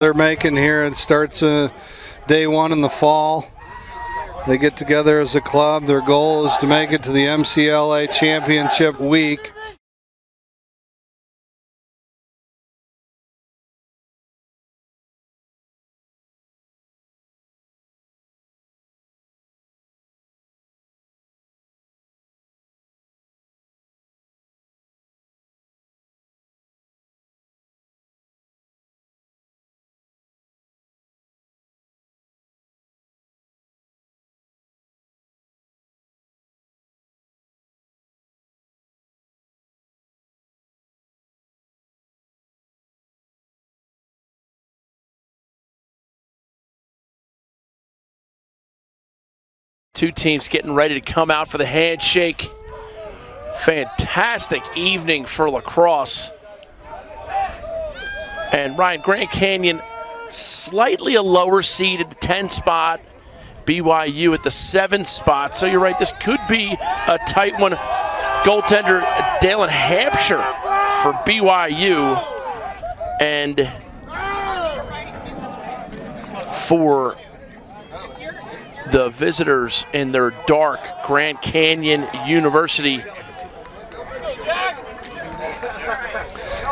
they're making here. It starts day one in the fall. They get together as a club. Their goal is to make it to the MCLA championship week. Two teams getting ready to come out for the handshake. Fantastic evening for Lacrosse. And Ryan, Grand Canyon slightly a lower seed at the 10 spot. BYU at the 7 spot. So you're right, this could be a tight one. Goaltender Dalen Hampshire for BYU. And for the visitors in their dark, Grand Canyon University.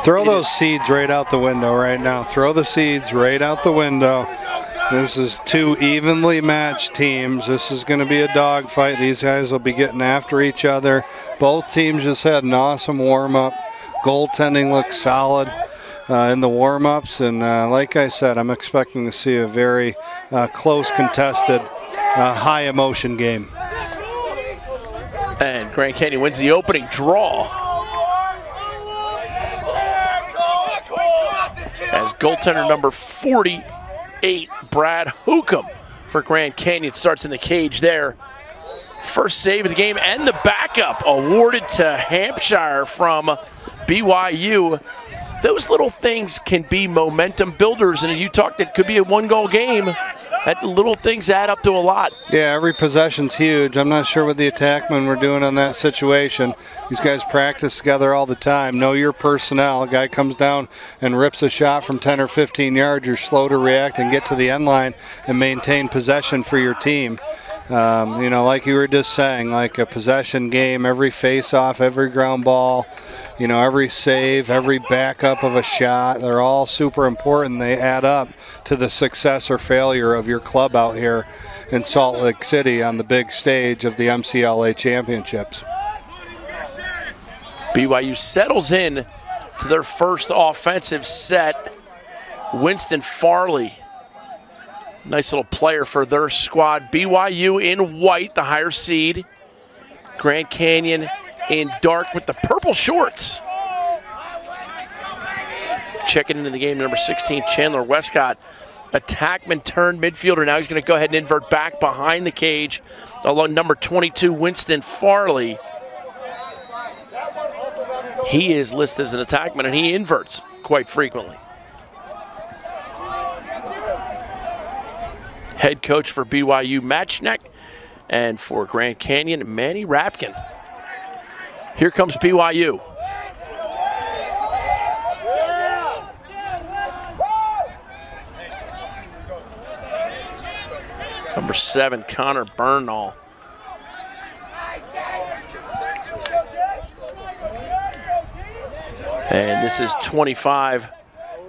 Throw those seeds right out the window right now. Throw the seeds right out the window. This is two evenly matched teams. This is going to be a dogfight. These guys will be getting after each other. Both teams just had an awesome warm-up. Goaltending looks solid in the warm-ups. And like I said, I'm expecting to see a very close, contested, high-emotion game. And Grand Canyon wins the opening draw. As goaltender number 48, Brad Hookham for Grand Canyon, starts in the cage there. First save of the game and the backup awarded to Hampshire from BYU. Those little things can be momentum builders, and you talked, it could be a one-goal game. That little things add up to a lot. Yeah, every possession's huge. I'm not sure what the attackmen were doing on that situation. These guys practice together all the time. Know your personnel. A guy comes down and rips a shot from 10 or 15 yards. You're slow to react and get to the end line and maintain possession for your team. You know, like you were just saying, like a possession game, every face-off, every ground ball, you know, every save, every backup of a shot, they're all super important. They add up to the success or failure of your club out here in Salt Lake City on the big stage of the MCLA championships. BYU settles in to their first offensive set. Winston Farley, nice little player for their squad. BYU in white, the higher seed. Grand Canyon in dark with the purple shorts. Checking into the game, number 16, Chandler Westcott. Attackman turned midfielder. Now he's going to go ahead and invert back behind the cage along number 22, Winston Farley. He is listed as an attackman, and he inverts quite frequently. Head coach for BYU, Matchneck, and for Grand Canyon, Manny Rapkin. Here comes BYU. Number 7, Connor Bernal. And this is 25,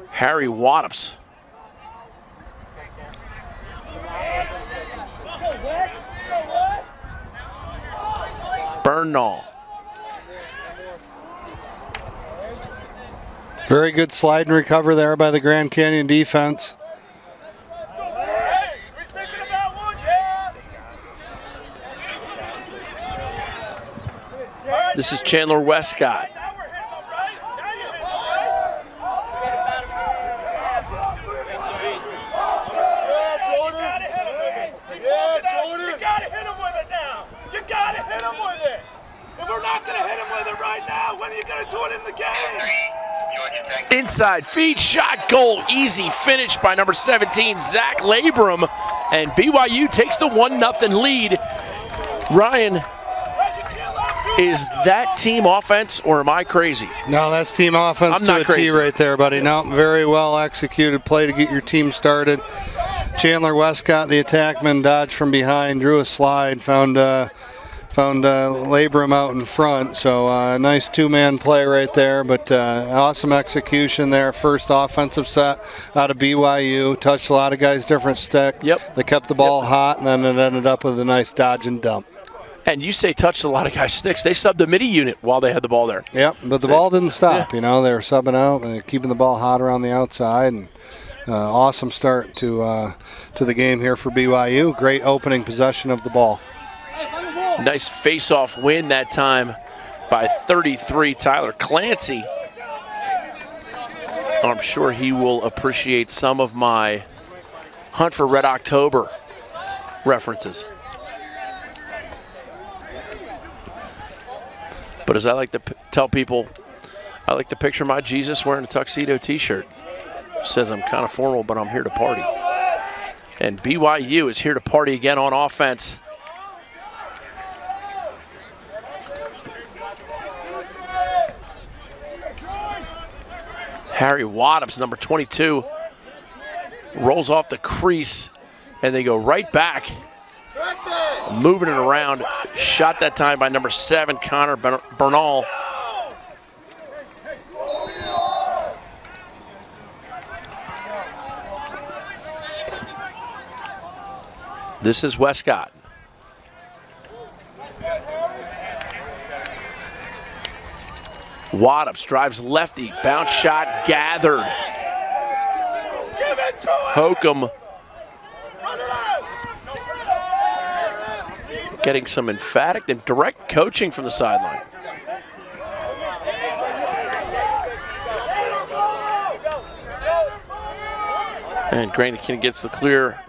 Harry Wattops. Bernal. Very good slide and recover there by the Grand Canyon defense. This is Chandler Westcott. Inside feed, shot, goal, easy finish by number 17, Zach Labrum, and BYU takes the 1-0 lead. Ryan, Is that team offense, or am I crazy? No, that's team offense I'm to not a crazy. T right there, buddy. No, very well executed play to get your team started. Chandler Westcott, the attackman, dodged from behind, drew a slide, found Labrum out in front. So nice two-man play right there, but awesome execution there. First offensive set out of BYU. Touched a lot of guys' different stick. Yep. They kept the ball hot, and then it ended up with a nice dodge and dump. And you say touched a lot of guys' sticks. They subbed the midi unit while they had the ball there. Yep, but the ball didn't stop. You know, they were subbing out and keeping the ball hot around the outside. And awesome start to the game here for BYU. Great opening possession of the ball. Nice face-off win that time by 33, Tyler Clancy. I'm sure he will appreciate some of my Hunt for Red October references. But as I like to tell people, I like to picture my Jesus wearing a tuxedo t-shirt. Says I'm kind of formal, but I'm here to party. And BYU is here to party again on offense. Harry Waddups, number 22, rolls off the crease, and they go right back. Moving it around. Shot that time by number 7, Connor Bernal. This is Westcott. Waddups drives lefty. Bounce shot gathered. Hokum getting some emphatic and direct coaching from the sideline. And Grand Canyon gets the clear.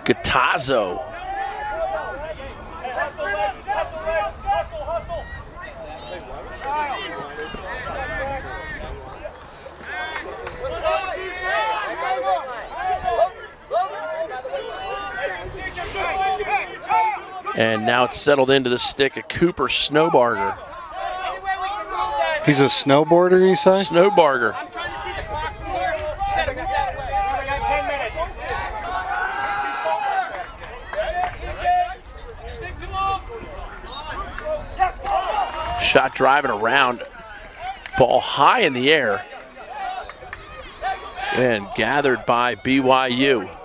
Gattazzo. And now it's settled into the stick of Cooper Snowbarger. He's a snowboarder, you say? Snowbarger. Shot driving around. Ball high in the air. And gathered by BYU.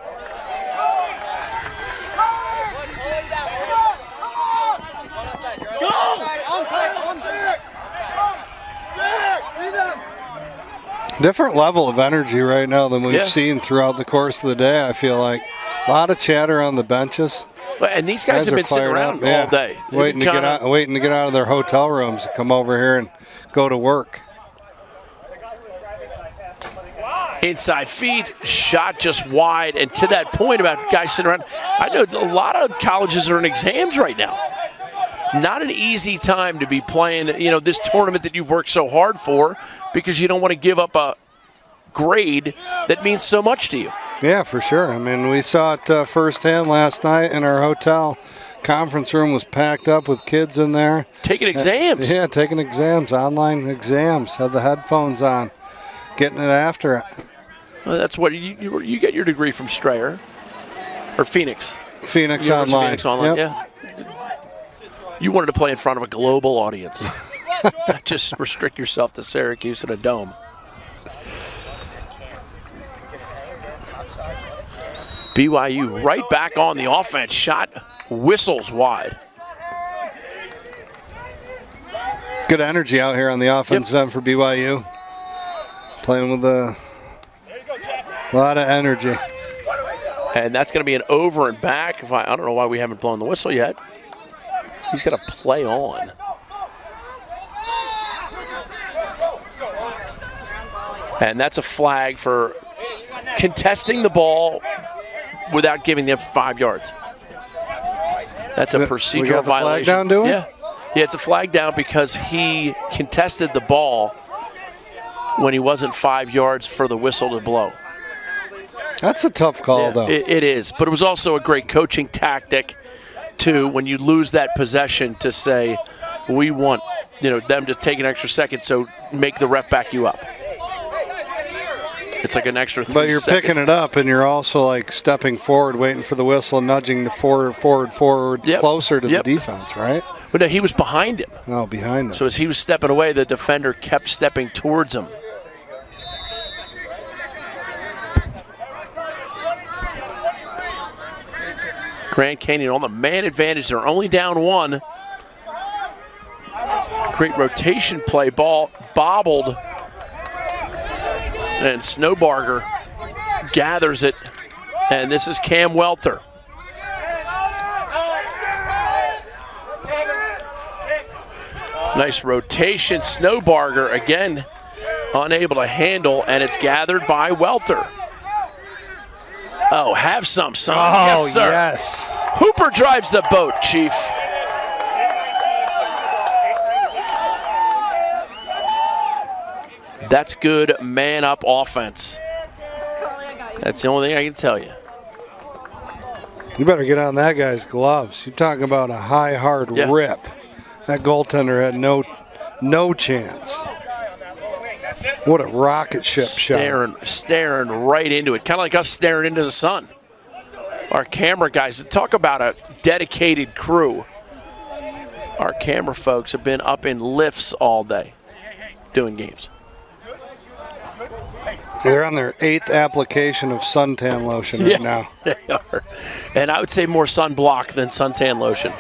Different level of energy right now than we've seen throughout the course of the day, I feel like. A lot of chatter on the benches. And these guys have been sitting around all day. Waiting to get out of their hotel rooms and come over here and go to work. Inside feed, shot just wide. And to that point about guys sitting around, I know a lot of colleges are in exams right now. Not an easy time to be playing, you know, this tournament that you've worked so hard for, because you don't want to give up a grade that means so much to you. Yeah, for sure. I mean, we saw it firsthand last night in our hotel. Conference room was packed up with kids in there. Taking exams. Yeah, taking exams, online exams. Had the headphones on, getting it after it. Well, that's what you get your degree from Strayer or Phoenix. Phoenix Online. Phoenix Online, yeah. You wanted to play in front of a global audience. Not just restrict yourself to Syracuse and a dome. BYU right back on the offense. Shot whistles wide. Good energy out here on the offensive end for BYU. Playing with a lot of energy. And that's going to be an over and back. I don't know why we haven't blown the whistle yet. He's got to play on. And that's a flag for contesting the ball without giving them 5 yards. That's a procedural violation. Flag down to it? Yeah, it's a flag down because he contested the ball when he wasn't 5 yards for the whistle to blow. That's a tough call, though. It is, but it was also a great coaching tactic to, when you lose that possession, to say, we want them to take an extra second, so make the ref back you up. It's like an extra 3 But you're seconds. picking it up, and you're also like stepping forward, waiting for the whistle, nudging the forward, Yep. closer to Yep. the defense, right? But no, he was behind him. Oh, behind him. So as he was stepping away, the defender kept stepping towards him. Grand Canyon on the man advantage. They're only down 1. Great rotation play. Ball bobbled. And Snowbarger gathers it. And this is Cam Welter. Nice rotation. Snowbarger again unable to handle, and it's gathered by Welter. Oh, have some, son. Oh, yes, sir. yes. Hooper drives the boat, Chief. That's good man-up offense. That's the only thing I can tell you. You better get on that guy's gloves. You're talking about a high, hard rip. That goaltender had no chance. What a rocket ship shot. Staring right into it, kind of like us staring into the sun. Our camera guys, talk about a dedicated crew. Our camera folks have been up in lifts all day doing games. They're on their 8th application of suntan lotion right now. They are. And I would say more sunblock than suntan lotion.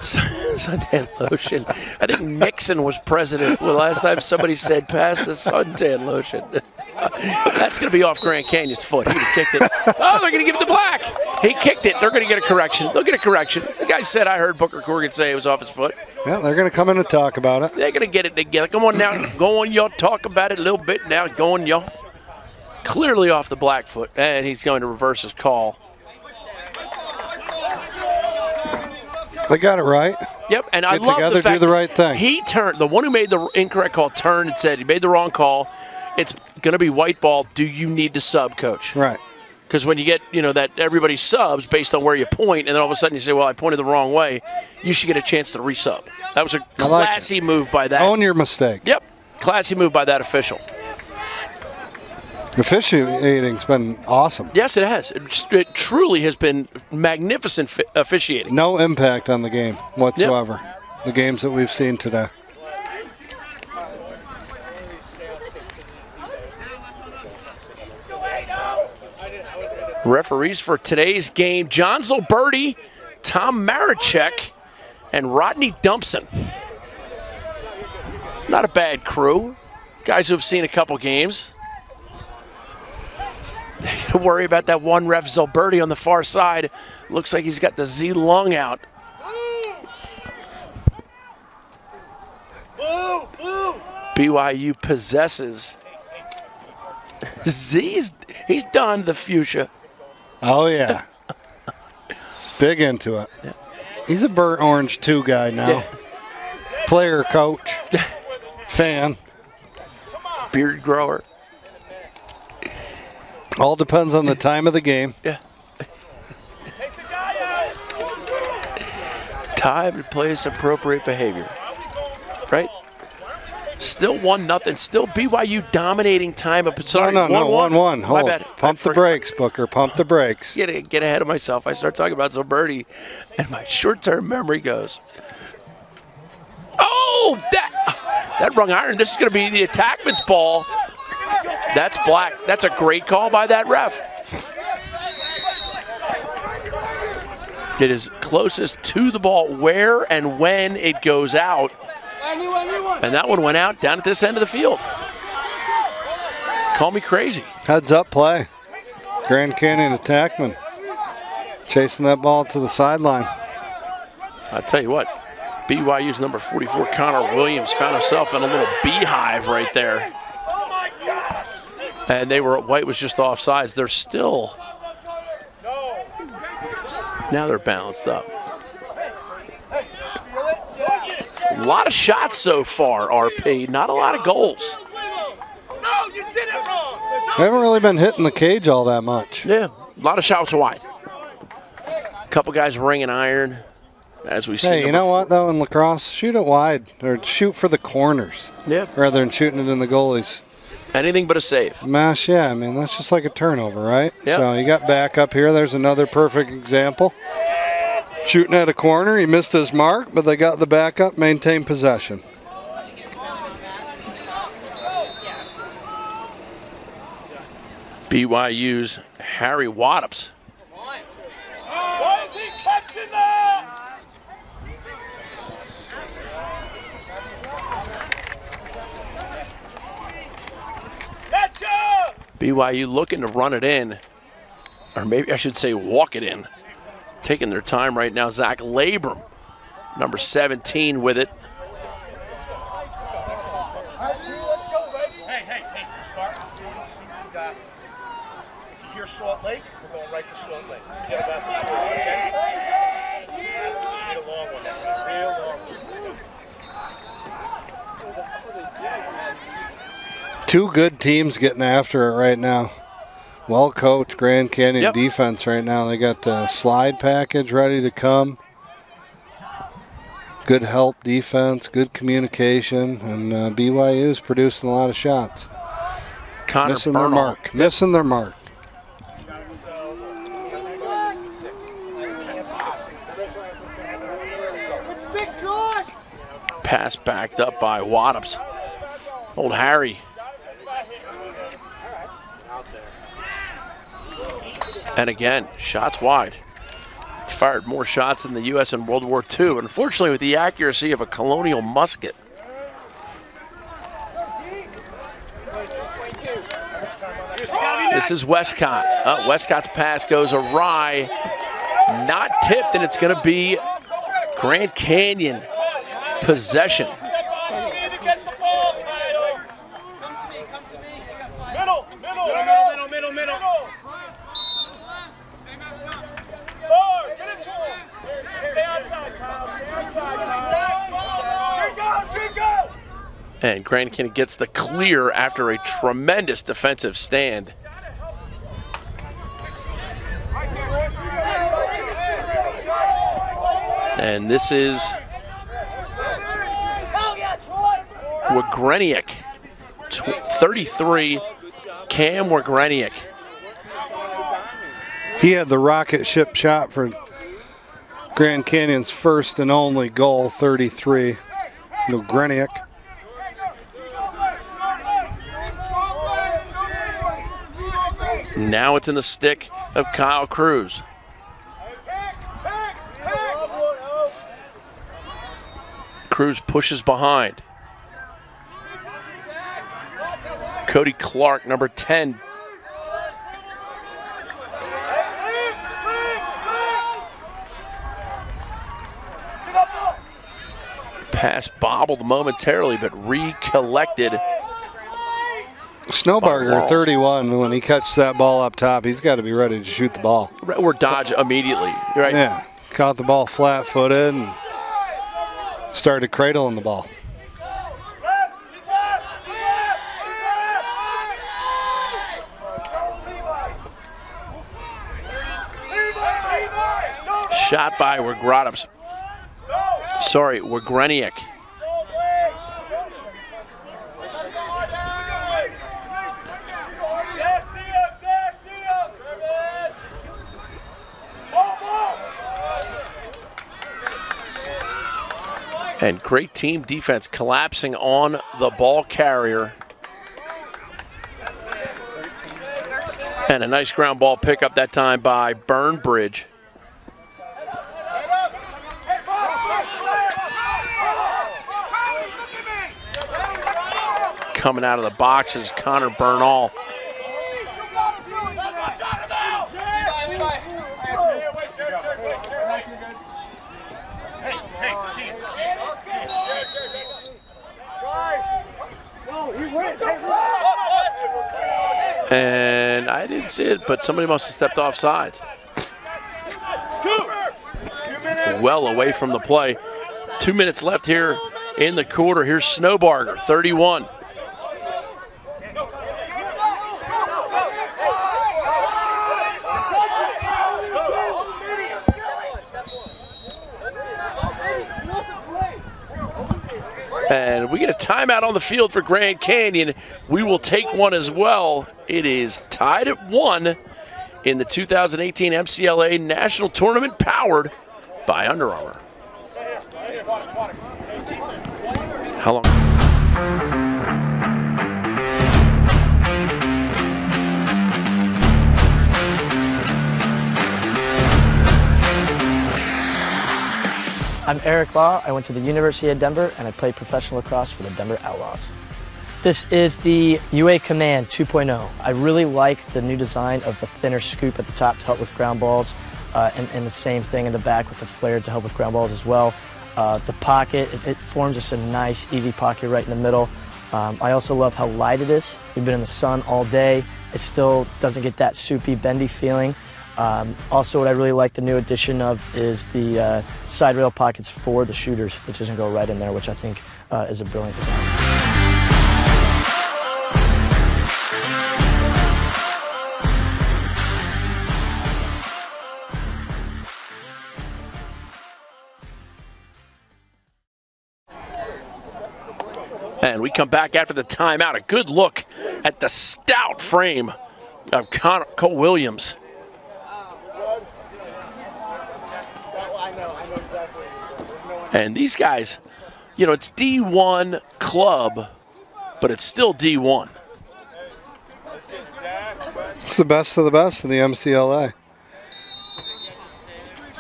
Suntan lotion. I think Nixon was president the last time somebody said pass the suntan lotion. That's going to be off Grand Canyon's foot. He kicked it. Oh, they're going to give it to Black. He kicked it. They're going to get a correction. They'll get a correction. The guy said I heard Booker Corrigan say it was off his foot. Yeah, they're going to come in and talk about it. They're going to get it together. Come on now. Go on, y'all. Talk about it a little bit now. Go on, y'all. Clearly off the black foot. And he's going to reverse his call. They got it right. Yep, and I Get love together, the fact do the right thing. He turned. The one who made the incorrect call turned and said he made the wrong call. It's going to be white ball. Do you need to sub, coach? Right. Because when you get, that everybody subs based on where you point, and then all of a sudden you say, well, I pointed the wrong way, you should get a chance to resub. That was a classy move by that. Own your mistake. Yep, classy move by that official. Officiating's been awesome. Yes, it has. It truly has been magnificent officiating. No impact on the game whatsoever. Yep. The games that we've seen today. Referees for today's game, John Zilberti, Tom Marachek, and Rodney Dumpson. Not a bad crew. Guys who have seen a couple games. They got to worry about that one ref, Zilberti, on the far side. Looks like he's got the Z lung out. BYU possesses. He's done the fuchsia. Oh, yeah. He's big into it. Yeah. He's a burnt orange 2 guy now. Yeah. Player, coach, fan. Beard grower. All depends on the time of the game. Yeah. Time and place, appropriate behavior. Right? Still 1-0. Still BYU dominating time. Sorry, No, 1-1. Hold. My bad. Pump the brakes, Booker. Pump the brakes. Get ahead of myself. I start talking about Zilberti, and my short-term memory goes, oh, that rung iron. This is going to be the attackman's ball. That's Black. That's a great call by that ref. It is closest to the ball where and when it goes out. And that one went out down at this end of the field. Call me crazy. Heads up play. Grand Canyon attackman. Chasing that ball to the sideline. I'll tell you what, BYU's number 44, Connor Williams, found himself in a little beehive right there. And White was just offsides. They're still, now they're balanced up. A lot of shots so far, RP, not a lot of goals. They haven't really been hitting the cage all that much. Yeah, a lot of shots wide. A couple guys ringing iron, as we see. Hey, you know what, though, in lacrosse, shoot it wide, or shoot for the corners. Yeah. Rather than shooting it in the goalies. Anything but a save. Mash, yeah, I mean, that's just like a turnover, right? Yep. So you got back up here. There's another perfect example. Shooting at a corner, he missed his mark, but they got the backup, maintained possession. BYU's Harry Waddups. Why is he catching that? Gotcha! BYU looking to run it in, or maybe I should say walk it in. Taking their time right now. Zach Labram, number 17, with it. Hey, start. If you hear Salt Lake, we're going right to Salt Lake. Forget about the field, okay? Need a long one, real long one. Two good teams getting after it right now. Well-coached Grand Canyon defense right now. They got the slide package ready to come. Good help defense, good communication, and BYU's producing a lot of shots. Connor Missing Bernal. their mark. Missing their mark. Pass backed up by Waddups. Old Harry. And again, shots wide. Fired more shots than the U.S. in World War II, unfortunately with the accuracy of a colonial musket. This is Westcott. Westcott's pass goes awry. Not tipped, and it's going to be Grand Canyon possession. Middle. And Grand Canyon gets the clear after a tremendous defensive stand. And this is Wagreniak, 33, Cam Wagreniak. He had the rocket ship shot for Grand Canyon's first and only goal, 33. Greniak. Now it's in the stick of Kyle Cruz. Cruz pushes behind. Cody Clark, number 10. Pass bobbled momentarily, but recollected. Snowbarger, 31, when he catches that ball up top, he's got to be ready to shoot the ball. Or dodge immediately. You're right. Yeah, caught the ball flat-footed and started cradling the ball. Shot by Wagreniak. Sorry, Wagreniak. And great team defense collapsing on the ball carrier. And a nice ground ball pickup that time by Burnbridge. Coming out of the box is Connor Bernal. And I didn't see it, but somebody must have stepped off sides. Well away from the play. 2 minutes left here in the quarter. Here's Snowbarger, 31. And we get a timeout on the field for Grand Canyon. We will take one as well. It is tied at 1 in the 2018 MCLA National Tournament, powered by Under Armour. How long? I'm Eric Law. I went to the University of Denver and I played professional lacrosse for the Denver Outlaws. This is the UA Command 2.0. I really like the new design of the thinner scoop at the top to help with ground balls, and the same thing in the back with the flare to help with ground balls as well. The pocket, it forms just a nice, easy pocket right in the middle. I also love how light it is. We've been in the sun all day. It still doesn't get that soupy, bendy feeling. Also, what I really like the new addition of is the side rail pockets for the shooters, which doesn't go right in there, which I think is a brilliant design. And we come back after the timeout. A good look at the stout frame of Cole Williams. And these guys, you know, it's D1 club, but it's still D1. It's the best of the best in the MCLA.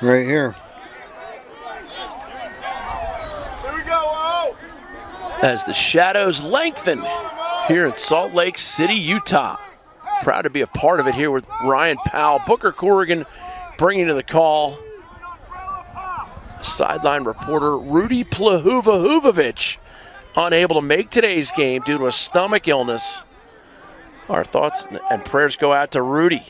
Right here. As the shadows lengthen here in Salt Lake City, Utah. Proud to be a part of it here with Ryan Powell. Booker Corrigan bringing to the call. Sideline reporter Rudy Plahuva-Huvovich unable to make today's game due to a stomach illness. Our thoughts and prayers go out to Rudy.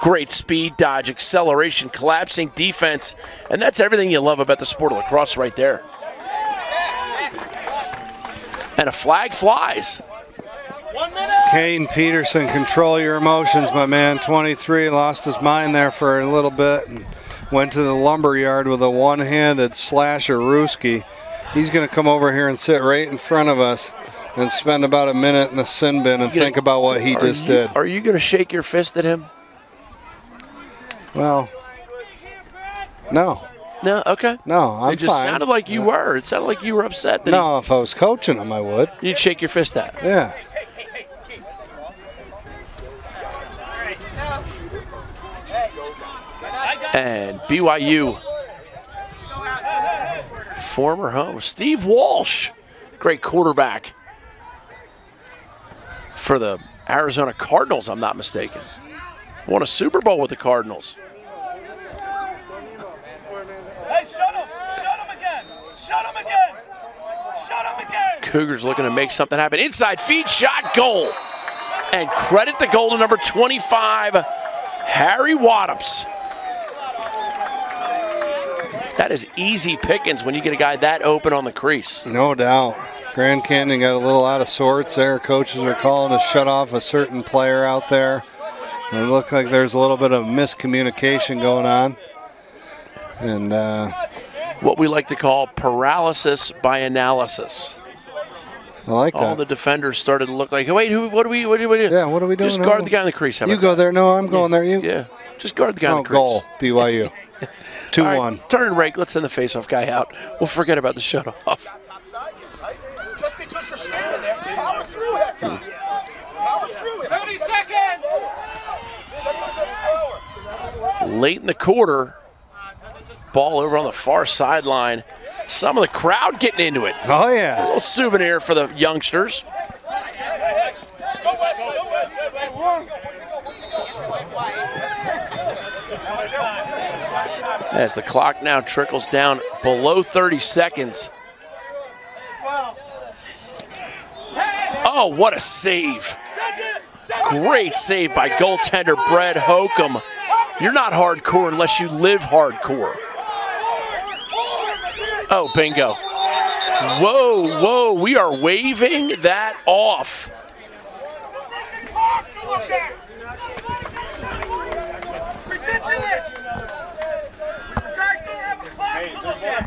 Great speed, dodge, acceleration, collapsing defense, and that's everything you love about the sport of lacrosse right there. And a flag flies. Kane Peterson, control your emotions, my man. 23, lost his mind there for a little bit and went to the lumber yard with a one-handed slasher Ruski. He's going to come over here and sit right in front of us and spend about a minute in the sin bin and think about what he just did. Are you going to shake your fist at him? Well, no. No, okay. No, I'm fine. It just sounded like you were. It sounded like you were upset. That no, if I was coaching him, I would. You'd shake your fist at him. Yeah. And BYU, former home, Steve Walsh, great quarterback for the Arizona Cardinals, I'm not mistaken. Won a Super Bowl with the Cardinals. Hey, shut him! Shut him again! Shut him again! Shut him again! Cougars looking to make something happen. Inside feed shot, goal. And credit the goal to number 25, Harry Waddups. That is easy pickings when you get a guy that open on the crease. No doubt. Grand Canyon got a little out of sorts there. Coaches are calling to shut off a certain player out there. And it looked like there's a little bit of miscommunication going on. And what we like to call paralysis by analysis. I like that. All the defenders started to look like, wait, what do we do? Yeah, what are we doing? Just guard the guy in the crease. You go there. No, I'm going there. You. Yeah, just guard the guy in the crease. Goal, BYU. 2-1. Right, turn and rake. Let's send the face-off guy out. We'll forget about the shutoff. Just because you're standing there, power through that guy. Power through it. 30 seconds! Late in the quarter, ball over on the far sideline. Some of the crowd getting into it. Oh, yeah. A little souvenir for the youngsters. As the clock now trickles down below 30 seconds. Oh, what a save. Great save by goaltender Brad Hokum. You're not hardcore unless you live hardcore. Oh, bingo. Whoa, whoa, we are waving that off. Ridiculous! You guys don't have a clock to look at.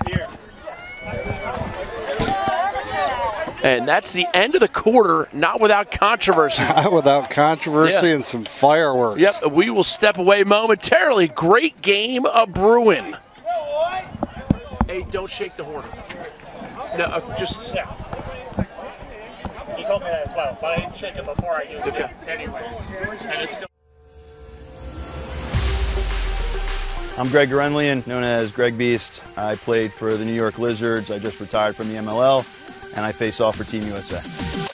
And that's the end of the quarter, not without controversy. Not without controversy and some fireworks. Yep, we will step away momentarily. Great game of brewing. Hey, don't shake the horn. No, just... Yeah. He told me that as well, but I didn't shake it before I used it anyways. And it's still... I'm Greg Gorenlian, known as Greg Beast. I played for the New York Lizards. I just retired from the MLL, and I face off for Team USA.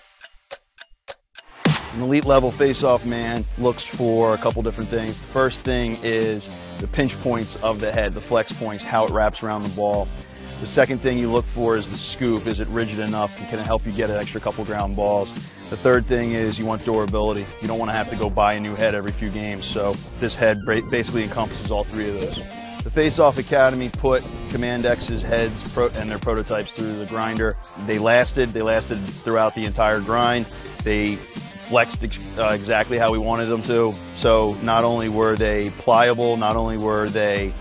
An elite level face-off man looks for a couple different things. The first thing is the pinch points of the head, the flex points, how it wraps around the ball. The second thing you look for is the scoop. Is it rigid enough and can it help you get an extra couple ground balls? The third thing is you want durability. You don't want to have to go buy a new head every few games. So this head basically encompasses all three of those. The Face-Off Academy put Command X's heads and their prototypes through the grinder. They lasted throughout the entire grind. They flexed exactly how we wanted them to. So not only were they pliable, not only were they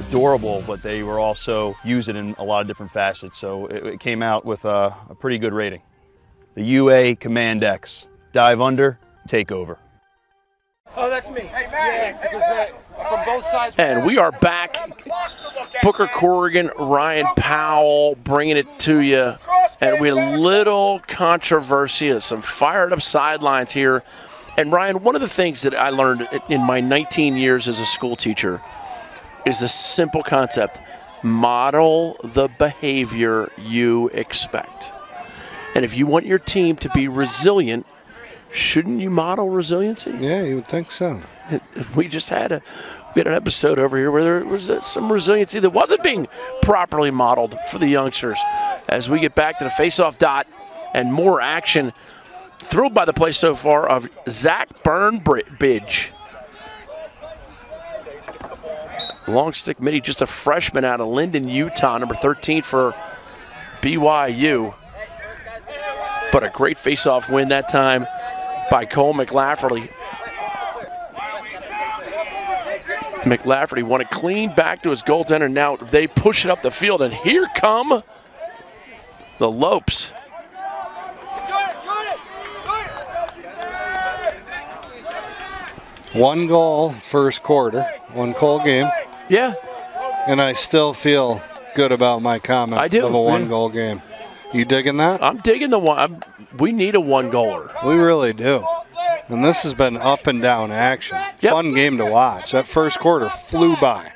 durable, but they were also used in a lot of different facets. So it came out with a pretty good rating. The UA Command X. Dive under, take over. Oh, that's me. Hey, man. Yeah, hey, from both sides. And we are back. Booker Corrigan, Ryan Powell bringing it to you. And we had a little controversy, some fired up sidelines here. And Ryan, one of the things that I learned in my 19 years as a school teacher is the simple concept: model the behavior you expect. And if you want your team to be resilient, shouldn't you model resiliency? Yeah, you would think so. We had an episode over here where there was some resiliency that wasn't being properly modeled for the youngsters. As we get back to the face-off dot and more action, thrilled by the play so far of Zach Burnbridge. Long stick midi, just a freshman out of Linden, Utah, number 13 for BYU. But a great face-off win that time by Cole McLafferty. McLafferty won it clean back to his goaltender. Now they push it up the field, and here come the Lopes. One goal first quarter, one goal game. Yeah. And I still feel good about my comment of a one-goal game. You digging that? I'm digging the one. We need a one-goaler. We really do. And this has been up and down action. Yep. Fun game to watch. That first quarter flew by.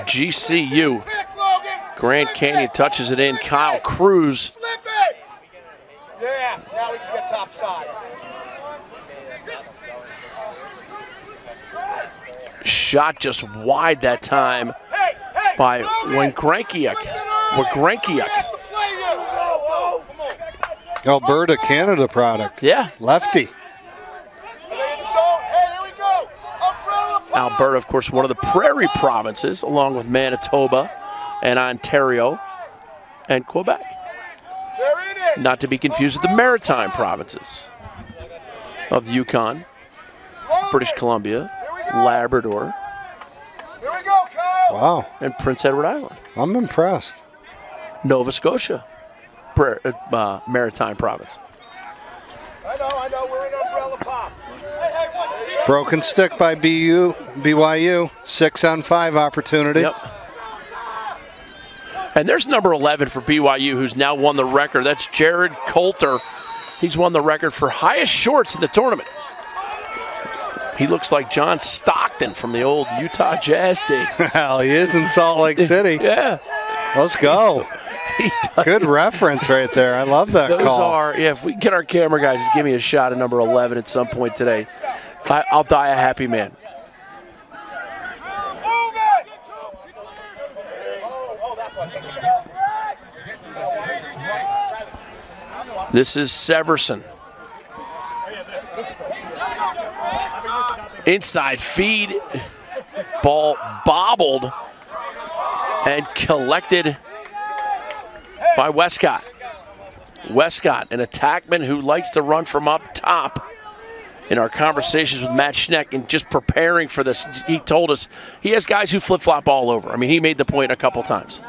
GCU. Grand Canyon touches it in. Kyle Cruz. Yeah, now we can get top side. Shot just wide that time by Wagrankiuk. Alberta, Canada product. Yeah. Lefty. Alberta, of course, one of the prairie provinces, along with Manitoba and Ontario and Quebec. Not to be confused with the maritime provinces of the Yukon, British Columbia, Labrador, wow, and Prince Edward Island. I'm impressed. Nova Scotia, maritime province. I know, we're in umbrella pop. Broken stick by BYU, 6-on-5 opportunity. Yep. And there's number 11 for BYU, who's now won the record. That's Jared Coulter. He's won the record for highest shorts in the tournament. He looks like John Stockton from the old Utah Jazz days. Well, he is in Salt Lake City. Yeah. Let's go. Good reference right there. I love that Those call. if we get our camera guys to give me a shot at number 11 at some point today, I'll die a happy man. This is Severson. Inside feed. Ball bobbled and collected by Westcott. Westcott, an attackman who likes to run from up top. In our conversations with Matt Schneck and just preparing for this, he told us he has guys who flip-flop all over. I mean, he made the point a couple times.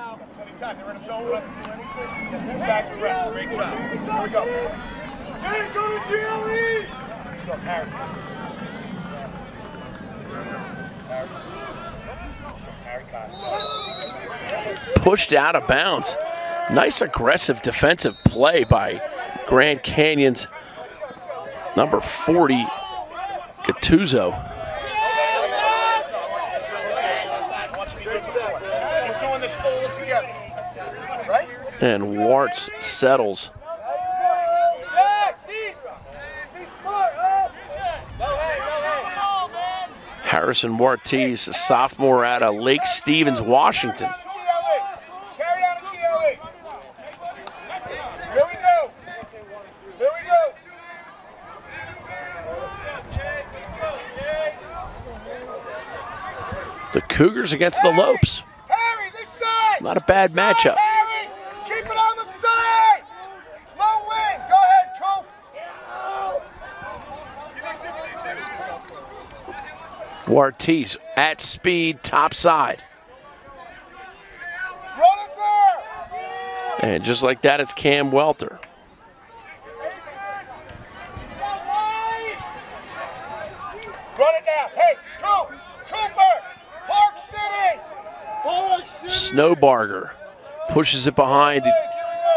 These guys are rest. Great job. Here we go. Hey, go to GLE! Go, Harry. Pushed out of bounds. Nice aggressive defensive play by Grand Canyon's number 40, Gattuso. We're doing this all together. Right? And Warts settles. Harrison Wartese, a sophomore out of Lake Stevens, Washington. Carry down to GLE. Here we go. Here we go. The Cougars against the Lopes. Harry, this side. Not a bad matchup. Harry, keep it on the side. Low wing. Go ahead, Coop. Wartese at speed, top side. Run it there. And just like that, it's Cam Welter. Run it now. Hey, Coop. Cooper. Park City. Snowbarger pushes it behind.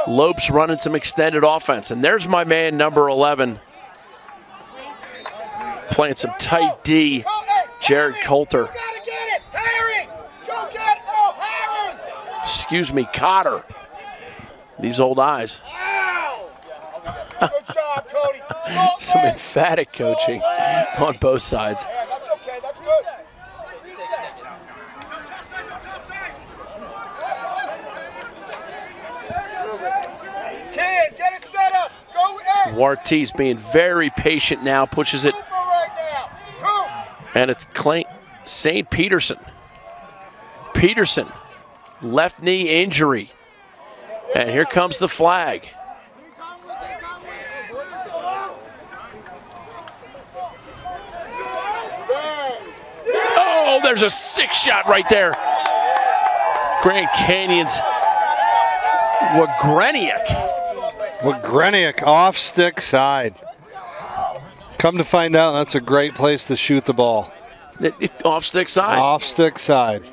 Lopes running some extended offense. And there's my man, number 11. Playing some tight D, Jared Coulter. You gotta get it. Harry. Go get it. Oh, Harry. Excuse me, Cotter. These old eyes. Ow. Good job, Cody. Some emphatic coaching on both sides. Yeah, that's okay. That's good. Kid, get it set up. Go in. Wartese being very patient now, pushes it, Cooper right now. Coop. and it's St. Peterson. Peterson, left knee injury. And here comes the flag. Oh, there's a 6-shot right there. Grand Canyon's Wagreniak off stick side. Come to find out, that's a great place to shoot the ball. Off stick side. Off stick side.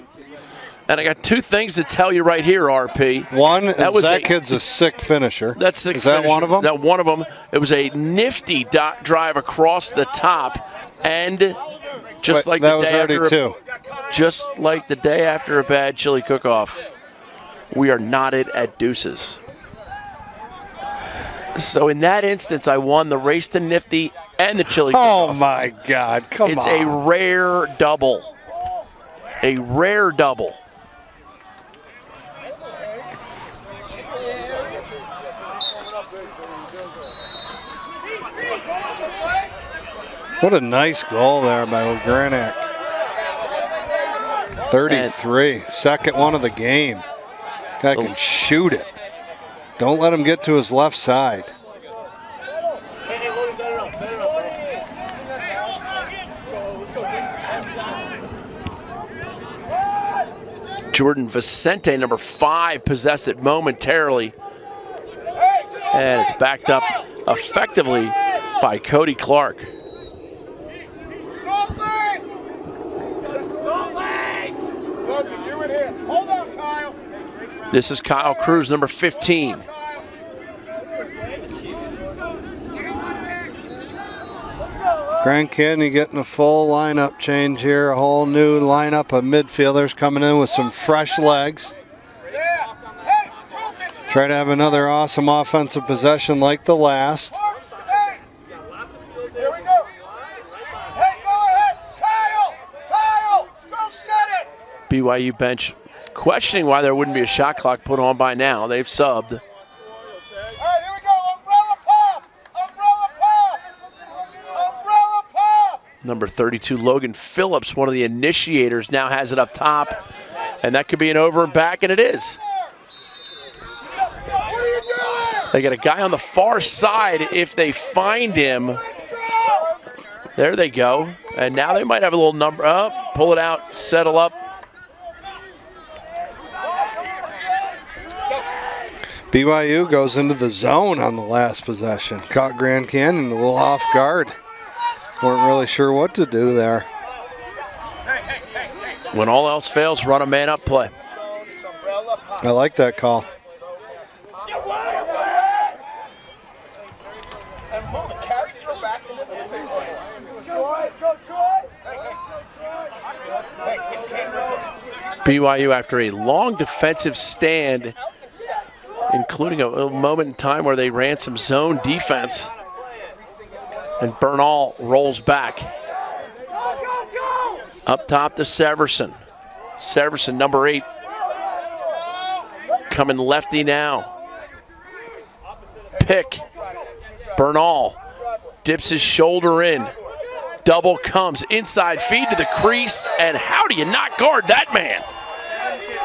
And I got two things to tell you right here, RP. One, that kid's a sick finisher. That's sick. Is that finisher. one of them? That one of them. It was a nifty dot drive across the top, and just like that the was day already after two. Just like the day after a bad chili cook-off, we are knotted at deuces. So in that instance, I won the race to nifty and the chili cook-off. Oh my God! Come on. It's a rare double. A rare double. What a nice goal there by Wagreniak. 33, second one of the game. Guy can shoot it. Don't let him get to his left side. Jordan Vicente, number 5, possessed it momentarily. And it's backed up effectively by Cody Clark. This is Kyle Cruz, number 15. Grand Canyon getting a full lineup change here. A whole new lineup of midfielders coming in with some fresh legs. Try to have another awesome offensive possession like the last. BYU bench questioning why there wouldn't be a shot clock put on by now. They've subbed. All right, here we go. Umbrella pop. Umbrella pop. Umbrella pop. Number 32, Logan Phillips, one of the initiators, now has it up top. And that could be an over and back, and it is. What are you doing? They got a guy on the far side if they find him. There they go. And now they might have a little number up. Pull it out, settle up. BYU goes into the zone on the last possession. Caught Grand Canyon a little off guard. Weren't really sure what to do there. When all else fails, run a man-up play. I like that call. BYU, after a long defensive stand, including a little moment in time where they ran some zone defense, and Bernal rolls back. Up top to Severson. Severson, number 8. Coming lefty now. Pick. Bernal dips his shoulder in. Double comes inside feed to the crease, and how do you not guard that man?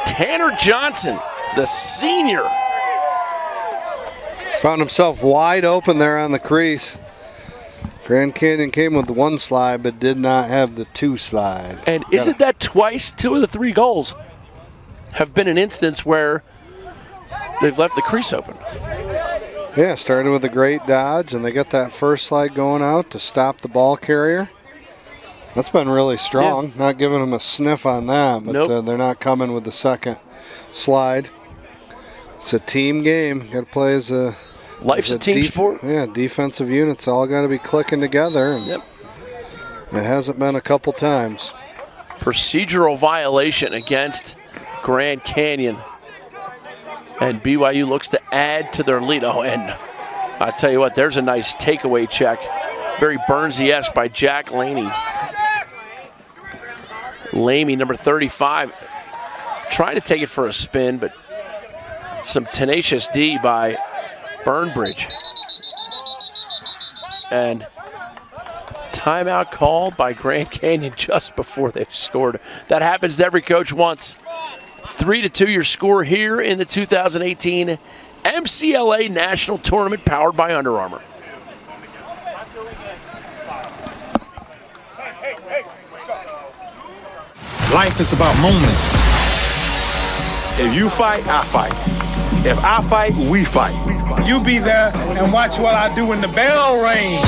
Tanner Johnson, the senior. Found himself wide open there on the crease. Grand Canyon came with the 1 slide, but did not have the 2 slide. And isn't that twice? 2 of the 3 goals have been an instance where they've left the crease open. Yeah, started with a great dodge, and they got that first slide going out to stop the ball carrier. That's been really strong. Yeah. Not giving them a sniff on that, but nope. They're not coming with the second slide. It's a team game. Got to play as a life's a team sport. Yeah, defensive units all got to be clicking together. And yep. It hasn't been a couple times. Procedural violation against Grand Canyon. And BYU looks to add to their lead. Oh, and I tell you what, there's a nice takeaway check. Very Burnsy-esque by Jack Laney. Lamy, number 35, trying to take it for a spin, but some tenacious D by Burnbridge. And timeout called by Grand Canyon just before they scored. That happens to every coach once. 3-2 your score here in the 2018 MCLA National Tournament powered by Under Armour. Life is about moments. If you fight, I fight. If I fight, we fight. You be there and watch what I do when the bell rings.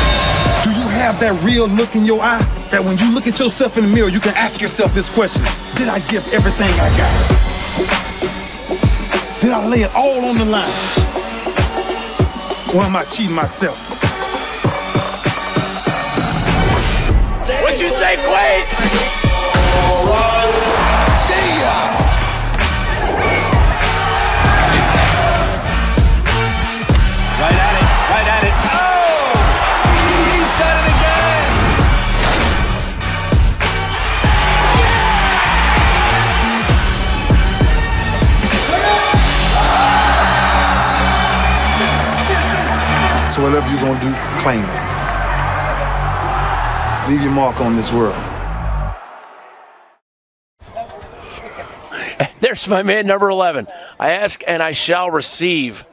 Do you have that real look in your eye? That when you look at yourself in the mirror, you can ask yourself this question: did I give everything I got? Did I lay it all on the line? Or am I cheating myself? What you say, Quade? All right. See ya! Right at it, right at it. Oh! He's done it again! So whatever you're gonna do, claim it. Leave your mark on this world. There's my man, number 11. I ask and I shall receive.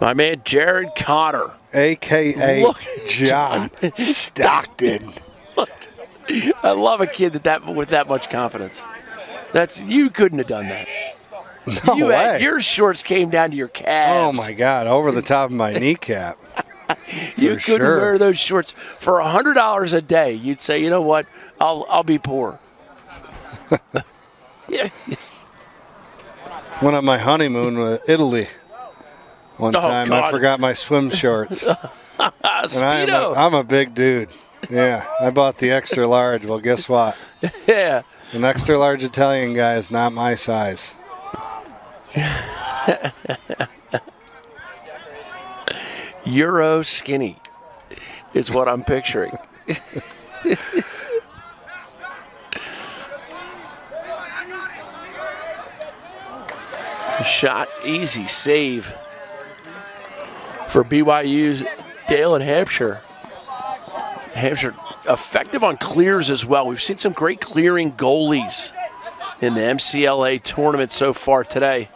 My man, Jared Cotter. A.K.A. John Stockton. Look, I love a kid with that much confidence. You couldn't have done that. No way. Your shorts came down to your calves. Oh, my God, over the top of my kneecap. You couldn't wear those shorts for $100 a day. You'd say, you know what, I'll be poor. Yeah. Went on my honeymoon with Italy one time. God. I forgot my swim shorts. Speedo. I'm a big dude. Yeah, I bought the extra large. Well, guess what? Yeah. An extra large Italian guy is not my size. Euro skinny is what I'm picturing. Shot, easy save for BYU's Dale and Hampshire. Hampshire effective on clears as well. We've seen some great clearing goalies in the MCLA tournament so far today.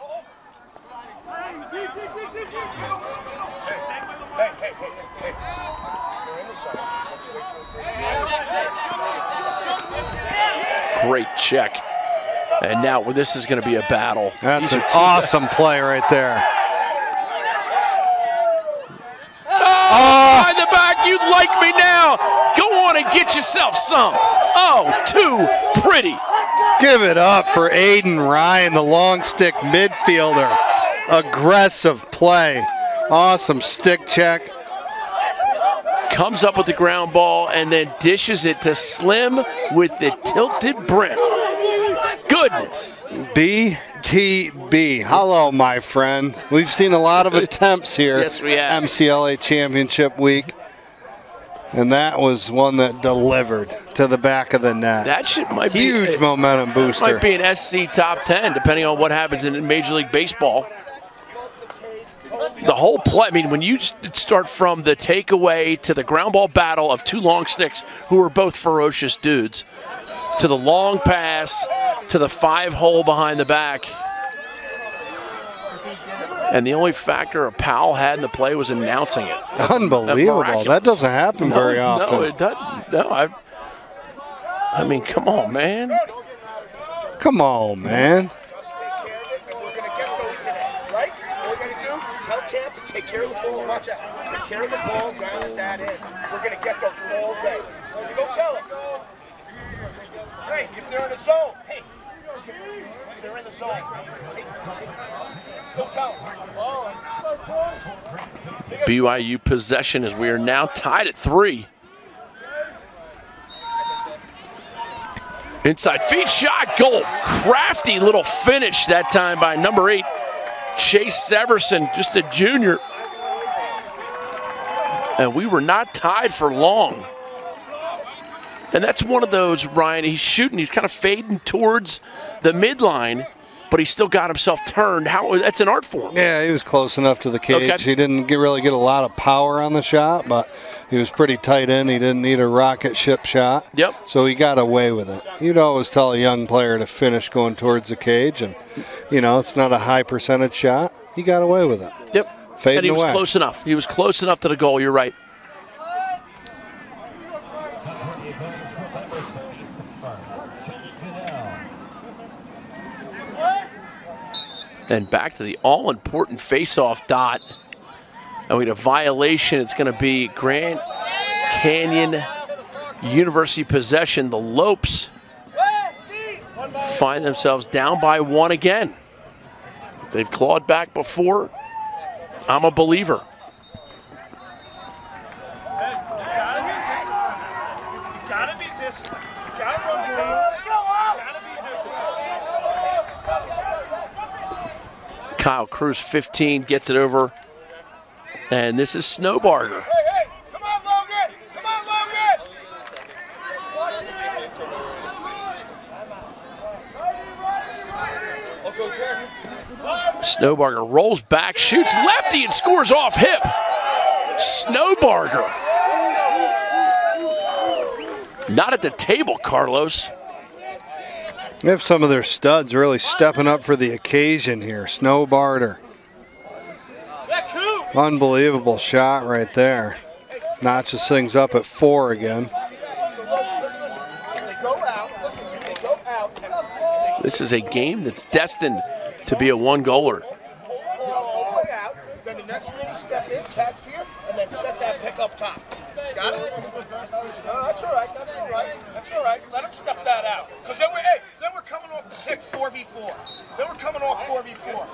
Great check. And now this is going to be a battle. That's an awesome play right there. himself some. Oh, too pretty. Give it up for Aiden Ryan, the long stick midfielder. Aggressive play. Awesome stick check. Comes up with the ground ball and then dishes it to Slim with the tilted brim. Goodness. BTB. Hello, my friend. We've seen a lot of attempts here. Yes, we have. MCLA Championship Week. And that was one that delivered to the back of the net. That might be huge momentum booster. Might be an SC top 10, depending on what happens in Major League Baseball. The whole play, I mean, when you start from the takeaway to the ground ball battle of two long sticks who are both ferocious dudes, to the long pass, to the 5-hole behind the back. And the only factor Powell had in the play was announcing it. Unbelievable. That doesn't happen very often. No, it doesn't. No, I mean, come on, man. Come on, man. Take care of the ball, watch out. Take care of the ball down at that end. We're going to get those all day. Go tell them. Hey, if they're in the zone, hey, if they're in the zone, go tell them. BYU possession as we are now tied at 3. Inside feed shot, goal. Crafty little finish that time by number 8. Chase Severson, just a junior. And we were not tied for long. And that's one of those, Ryan, he's shooting, he's kind of fading towards the midline, but he still got himself turned. That's an art form. Yeah, he was close enough to the cage. Okay. He didn't really get a lot of power on the shot, but he was pretty tight in. He didn't need a rocket ship shot. Yep. So he got away with it. You'd always tell a young player to finish going towards the cage, and, it's not a high percentage shot. He got away with it. Yep. Fading and he was away. close enough. He was close enough to the goal. You're right. And back to the all-important face-off dot. And we had a violation. It's going to be Grand Canyon University possession. The Lopes find themselves down by 1 again. They've clawed back before. I'm a believer. Gotta be disciplined. Gotta run clean. Gotta be disciplined. Kyle Cruz, 15, gets it over. And this is Snowbarger. Hey, come on, Logan! Come on, Logan! Snowbarger rolls back, shoots lefty, and scores off hip. Snowbarger. Not at the table, Carlos. They have some of their studs really stepping up for the occasion here. Snowbarger. Unbelievable shot right there. Notches things up at 4 again. This is a game that's destined to be a 1-goaler. Then the next minute step in, catch here, and then set that pick up top. Got it? That's all right. That's all right. That's all right. Let him step that out. Because then we're coming off the pick 4v4. Then we're coming off 4v4.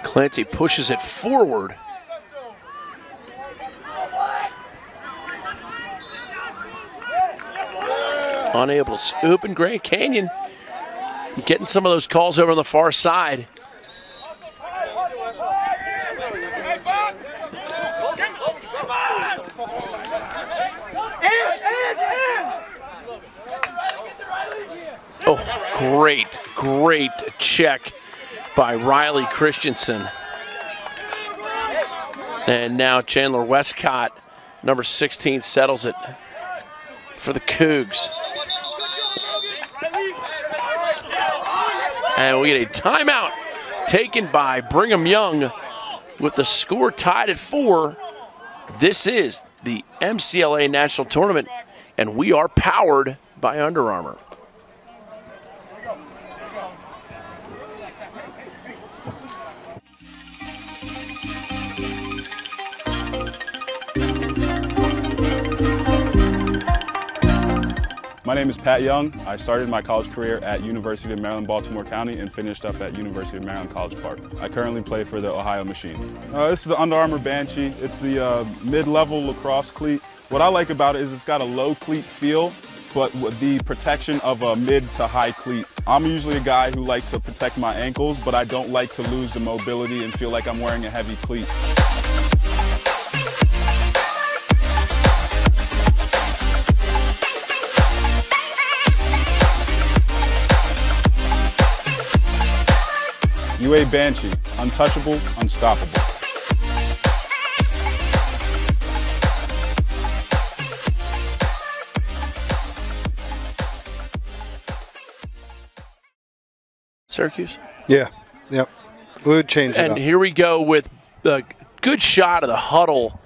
Clancy pushes it forward. Unable to scoop, and Grand Canyon getting some of those calls over on the far side. Oh, great check by Riley Christensen. And now Chandler Westcott, number 16, settles it for the Cougs. And we get a timeout taken by Brigham Young with the score tied at 4. This is the MCLA National Tournament, and we are powered by Under Armour. My name is Pat Young. I started my college career at University of Maryland, Baltimore County, and finished up at University of Maryland, College Park. I currently play for the Ohio Machine. This is the Under Armour Banshee. It's the mid-level lacrosse cleat. What I like about it is it's got a low cleat feel, but with the protection of a mid to high cleat. I'm usually a guy who likes to protect my ankles, but I don't like to lose the mobility and feel like I'm wearing a heavy cleat. UA Banshee, untouchable, unstoppable. Syracuse? Yeah, yep. We would change it up. And here we go with the good shot of the huddle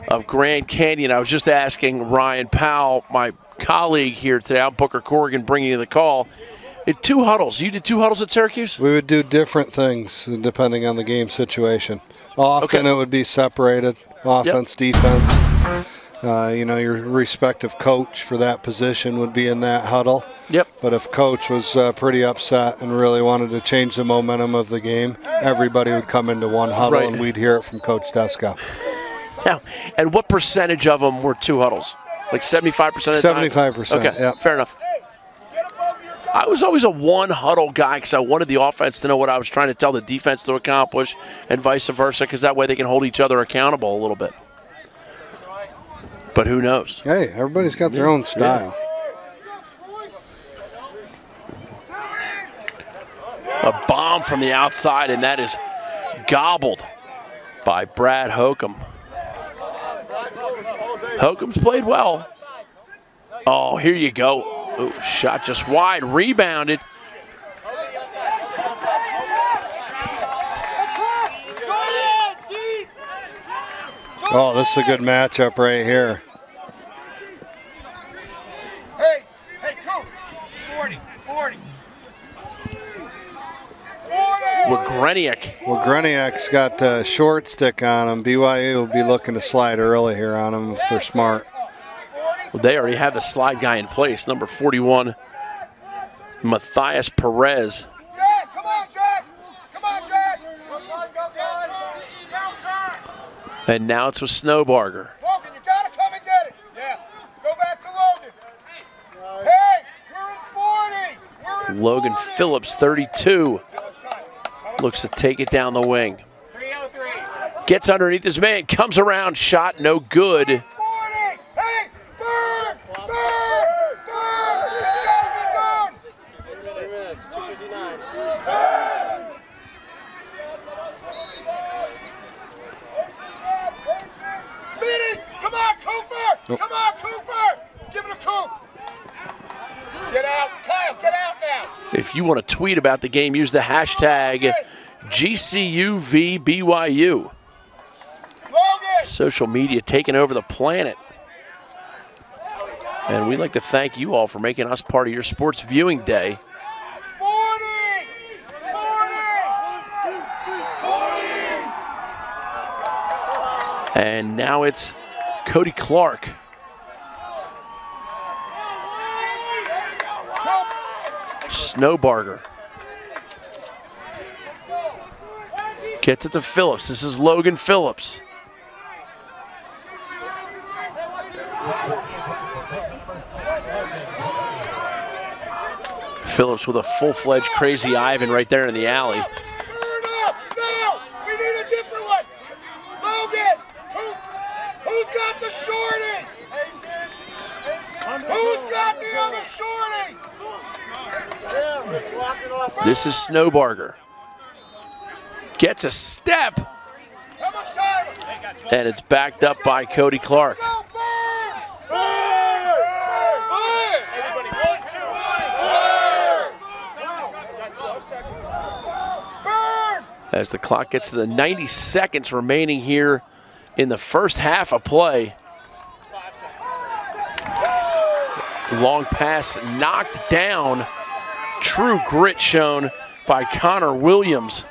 of Grand Canyon. I was just asking Ryan Powell, my colleague here today, I'm Booker Corrigan, bringing you the call. Two huddles. You did 2 huddles at Syracuse? We would do different things depending on the game situation. Often it would be separated, offense, defense. Your respective coach for that position would be in that huddle. Yep. But if coach was pretty upset and really wanted to change the momentum of the game, everybody would come into one huddle and we'd hear it from Coach Deska. Now, and what percentage of them were 2 huddles? Like 75% of the time? 75%, okay, yeah. Fair enough. I was always a one huddle guy because I wanted the offense to know what I was trying to tell the defense to accomplish and vice versa, because that way they can hold each other accountable a little bit. But who knows? Hey, everybody's got their own style. A bomb from the outside, and that is gobbled by Brad Hokum. Hokum's played well. Oh, here you go. Ooh, shot just wide, rebounded. Oh, this is a good matchup right here. Hey, Coop. 40. Greniak's got a short stick on him. BYU will be looking to slide early here on him if they're smart. Well, they already have the slide guy in place, number 41, Matthias Perez. Jack, come on, Jack. And now it's with Snowbarger. Logan, you got to come and get it. Yeah. Go back to Logan. Hey, we're in 40. Logan Phillips, 32, looks to take it down the wing. Gets underneath his man, comes around, shot no good. 40. Hey, burn. It's got to be done. 3 minutes, 2:59. Come on, Cooper! Come on, Cooper! Give it a Coop! Get out. Kyle, get out now! If you want to tweet about the game, use the hashtag GCUVBYU. Social media taking over the planet. And we'd like to thank you all for making us part of your sports viewing day. 40! And now it's Cody Clark. Snowbarger. Gets it to Phillips. This is Logan Phillips. Phillips with a full-fledged crazy Ivan right there in the alley. No! We need a different one! Logan! Who's got the shorty? Who's got the other shorty? This is Snowbarger. Gets a step. And it's backed up by Cody Clark. As the clock gets to the 90 seconds remaining here in the first half of play. Long pass knocked down. True grit shown by Connor Williams.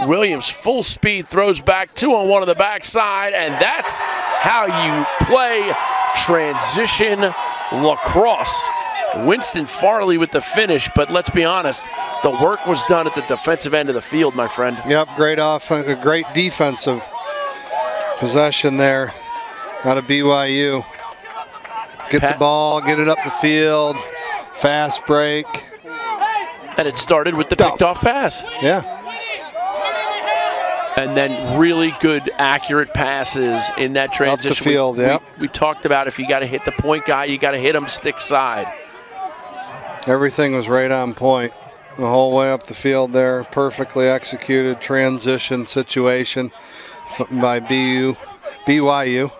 Williams full speed throws back 2-on-1 on the backside, and that's how you play transition lacrosse Winston Farley with the finish, but let's be honest, the work was done at the defensive end of the field, my friend. Yep, great defensive possession there out of BYU. Get the ball, get it up the field, fast break. And it started with the picked off pass. Yeah. And then really good, accurate passes in that transition. Up the field, yeah. We talked about if you got to hit the point guy, you got to hit him stick side. Everything was right on point the whole way up the field there. Perfectly executed transition situation by BYU.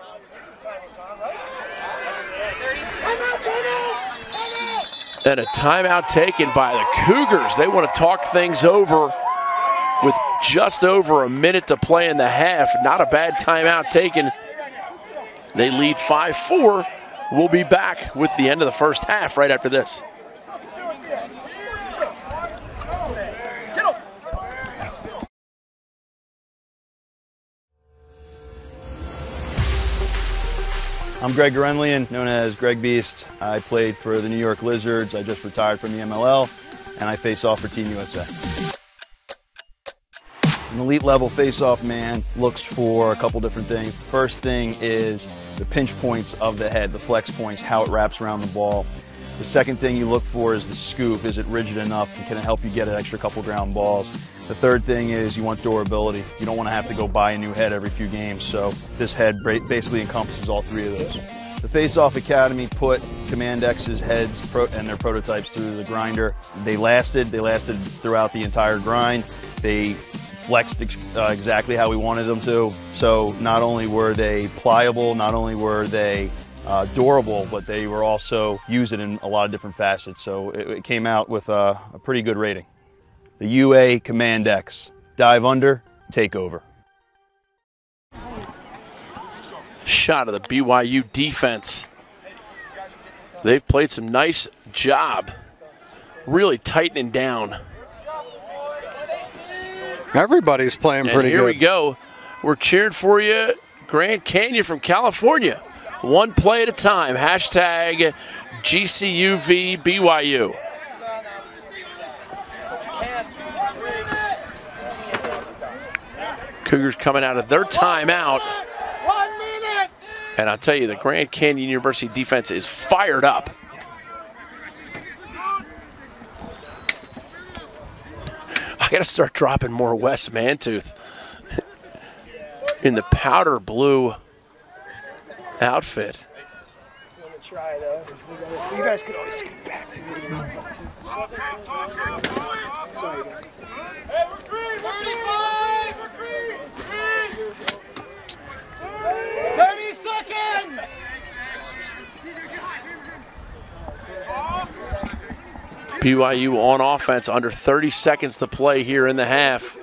And a timeout taken by the Cougars. They want to talk things over with just over a minute to play in the half. Not a bad timeout taken. They lead 5-4. We'll be back with the end of the first half right after this. I'm Greg Gorenlian, known as Greg Beast. I played for the New York Lizards. I just retired from the MLL, and I face off for Team USA. An elite level face-off man looks for a couple different things. The first thing is the pinch points of the head, the flex points, how it wraps around the ball. The second thing you look for is the scoop. Is it rigid enough and can it help you get an extra couple ground balls? The third thing is you want durability. You don't want to have to go buy a new head every few games, so this head basically encompasses all three of those. The Face-Off Academy put Command X's heads and their prototypes through the grinder. They lasted throughout the entire grind. They flexed exactly how we wanted them to. So not only were they pliable, not only were they durable, but they were also used in a lot of different facets. So it came out with a pretty good rating. The UA Command X. Dive under, take over. Shot of the BYU defense. They've played some nice job, really tightening down. Everybody's playing pretty good. Here we go. We're cheering for you, Grand Canyon from California. One play at a time. Hashtag GCUV BYU. Cougars coming out of their timeout. 1 minute. And I'll tell you, the Grand Canyon University defense is fired up. I got to start dropping more Wes Mantooth in the powder blue outfit. I'm gonna try though. You guys could always scoot back to me. Sorry, guys. 30 seconds! BYU on offense, under 30 seconds to play here in the half.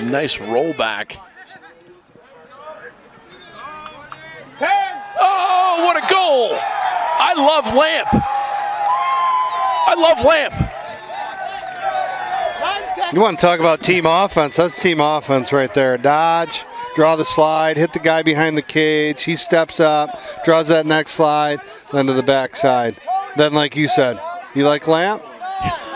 Nice rollback. 10. Oh, what a goal! I love Lamp. I love Lamp. 9 seconds. You want to talk about team offense? That's team offense right there. Dodge, draw the slide, hit the guy behind the cage. He steps up, draws that next slide, then to the backside. Then, like you said, you like Lamp?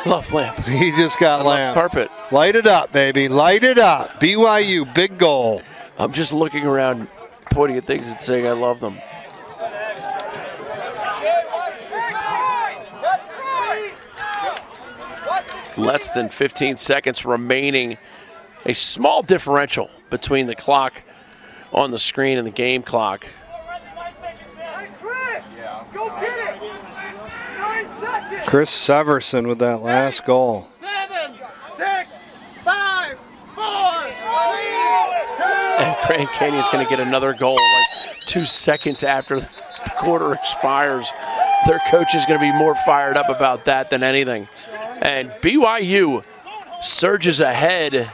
Love Lamp. He just got Lamp. Carpet. Light it up, baby. Light it up. BYU, big goal. I'm just looking around, pointing at things and saying I love them. Less than 15 seconds remaining. A small differential between the clock on the screen and the game clock. Chris Severson with that last goal. 7, 6, 5, 4, 3, 2. And Grand Canyon's going to get another goal like 2 seconds after the quarter expires. Their coach is going to be more fired up about that than anything. And BYU surges ahead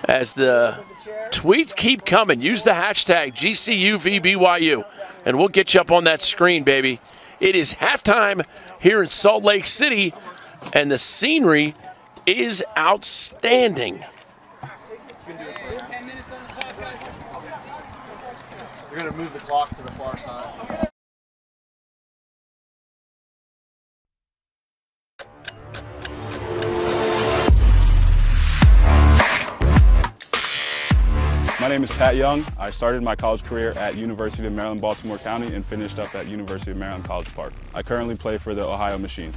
as the tweets keep coming. Use the hashtag GCUVBYU, and we'll get you up on that screen, baby. It is halftime here in Salt Lake City, and the scenery is outstanding. You're going to move the clock to the far side. My name is Pat Young. I started my college career at University of Maryland, Baltimore County and finished up at University of Maryland, College Park. I currently play for the Ohio Machine.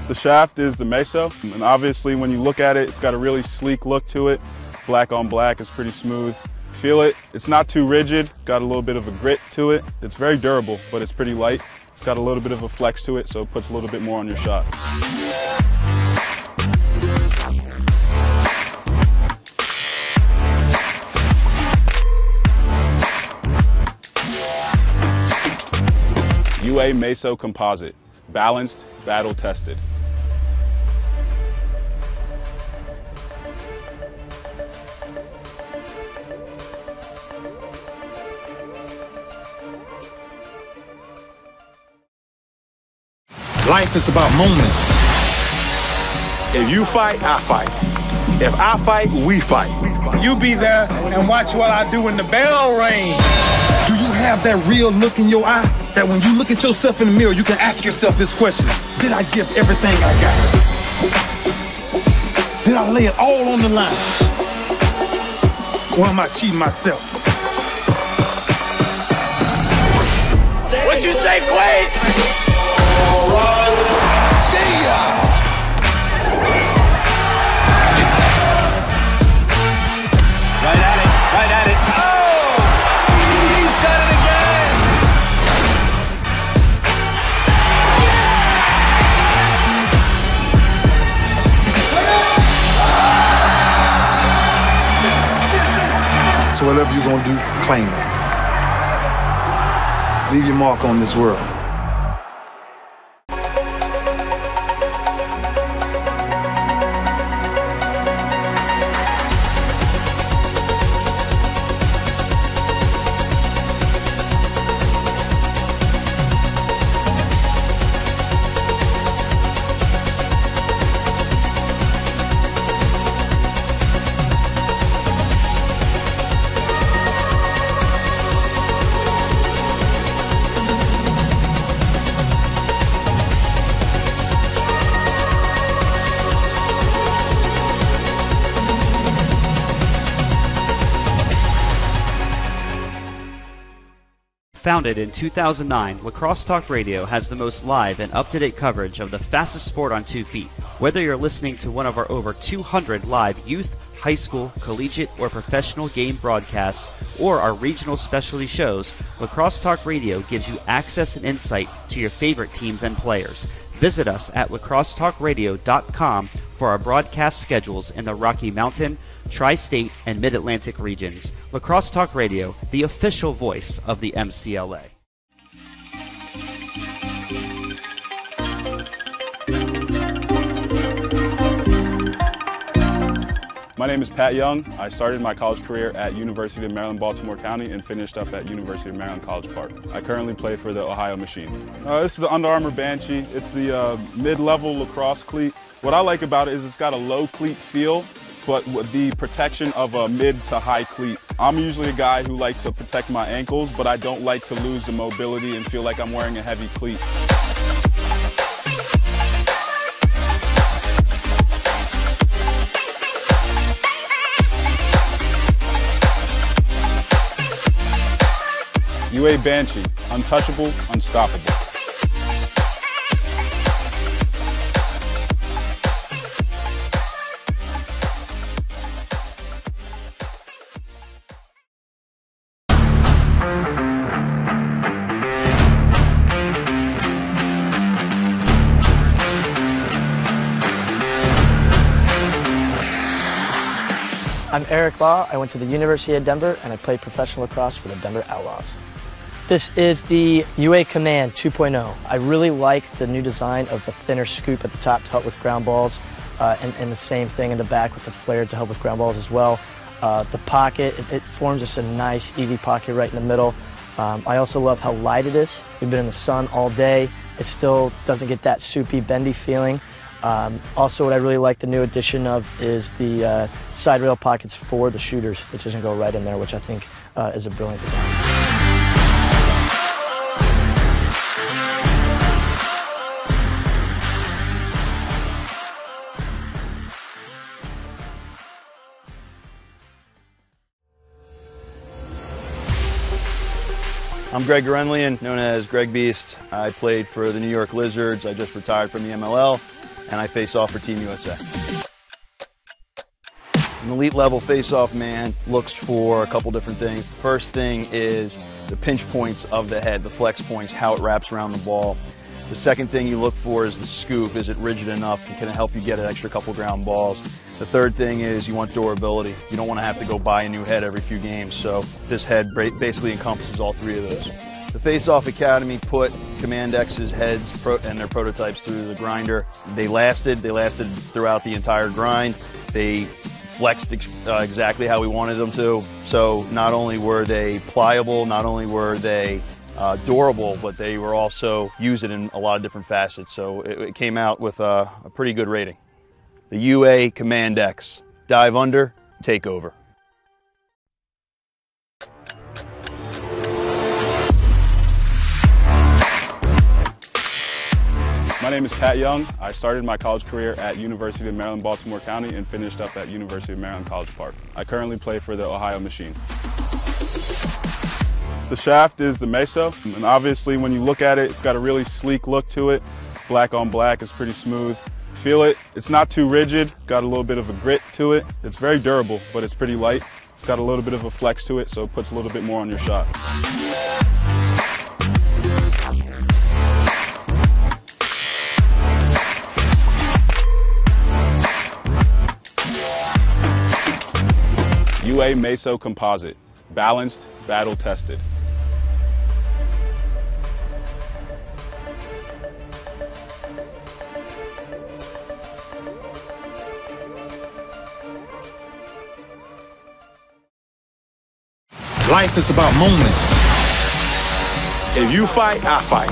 The shaft is the Meso, and obviously when you look at it, it's got a really sleek look to it. Black on black, it's pretty smooth. Feel it, it's not too rigid, got a little bit of a grit to it. It's very durable, but it's pretty light. It's got a little bit of a flex to it, so it puts a little bit more on your shot. UA Meso Composite, balanced, battle tested. Life is about moments. If you fight, I fight. If I fight, we fight. You be there and watch what I do when the bell rings. Do you have that real look in your eye that when you look at yourself in the mirror, you can ask yourself this question: did I give everything I got? Did I lay it all on the line? Or am I cheating myself? What you say, Quaid? All right. See ya! Right at it. Oh! He's done it again! So whatever you're gonna do, claim it. Leave your mark on this world. Founded in 2009, Lacrosse Talk Radio has the most live and up-to-date coverage of the fastest sport on 2 feet. Whether you're listening to one of our over 200 live youth, high school, collegiate, or professional game broadcasts, or our regional specialty shows, Lacrosse Talk Radio gives you access and insight to your favorite teams and players. Visit us at lacrossetalkradio.com for our broadcast schedules in the Rocky Mountain, Tri-State, and Mid-Atlantic regions. Lacrosse Talk Radio, the official voice of the MCLA. My name is Pat Young. I started my college career at University of Maryland, Baltimore County and finished up at University of Maryland, College Park. I currently play for the Ohio Machine. This is the Under Armour Banshee. It's the mid-level lacrosse cleat. What I like about it is it's got a low cleat feel, but with the protection of a mid to high cleat. I'm usually a guy who likes to protect my ankles, but I don't like to lose the mobility and feel like I'm wearing a heavy cleat. UA Banshee, untouchable, unstoppable. I'm Eric Law. I went to the University of Denver and I played professional lacrosse for the Denver Outlaws. This is the UA Command 2.0. I really like the new design of the thinner scoop at the top to help with ground balls, and the same thing in the back with the flare to help with ground balls as well. The pocket, it forms just a nice, easy pocket right in the middle. I also love how light it is. We've been in the sun all day. It still doesn't get that soupy, bendy feeling. Also, what I really like the new addition of is the side rail pockets for the shooters, which doesn't go right in there, which I think is a brilliant design. I'm Greg Gurenlian, known as Greg Beast. I played for the New York Lizards. I just retired from the MLL, and I face off for Team USA. An elite level face-off man looks for a couple different things. First thing is the pinch points of the head, the flex points, how it wraps around the ball. The second thing you look for is the scoop. Is it rigid enough? Can it help you get an extra couple ground balls? The third thing is you want durability. You don't want to have to go buy a new head every few games, so this head basically encompasses all three of those. The Face-Off Academy put Command X's heads and their prototypes through the grinder. They lasted throughout the entire grind. They flexed exactly how we wanted them to. So not only were they pliable, not only were they durable, but they were also used in a lot of different facets. So it came out with a pretty good rating. The UA Command X. Dive under, take over. My name is Pat Young. I started my college career at University of Maryland, Baltimore County and finished up at University of Maryland College Park. I currently play for the Ohio Machine. The shaft is the Meso, and obviously when you look at it, it's got a really sleek look to it. Black on black is pretty smooth. Feel it, it's not too rigid, got a little bit of a grit to it. It's very durable, but it's pretty light. It's got a little bit of a flex to it, so it puts a little bit more on your shot. UA Meso Composite, balanced, battle tested. Life is about moments. If you fight, I fight.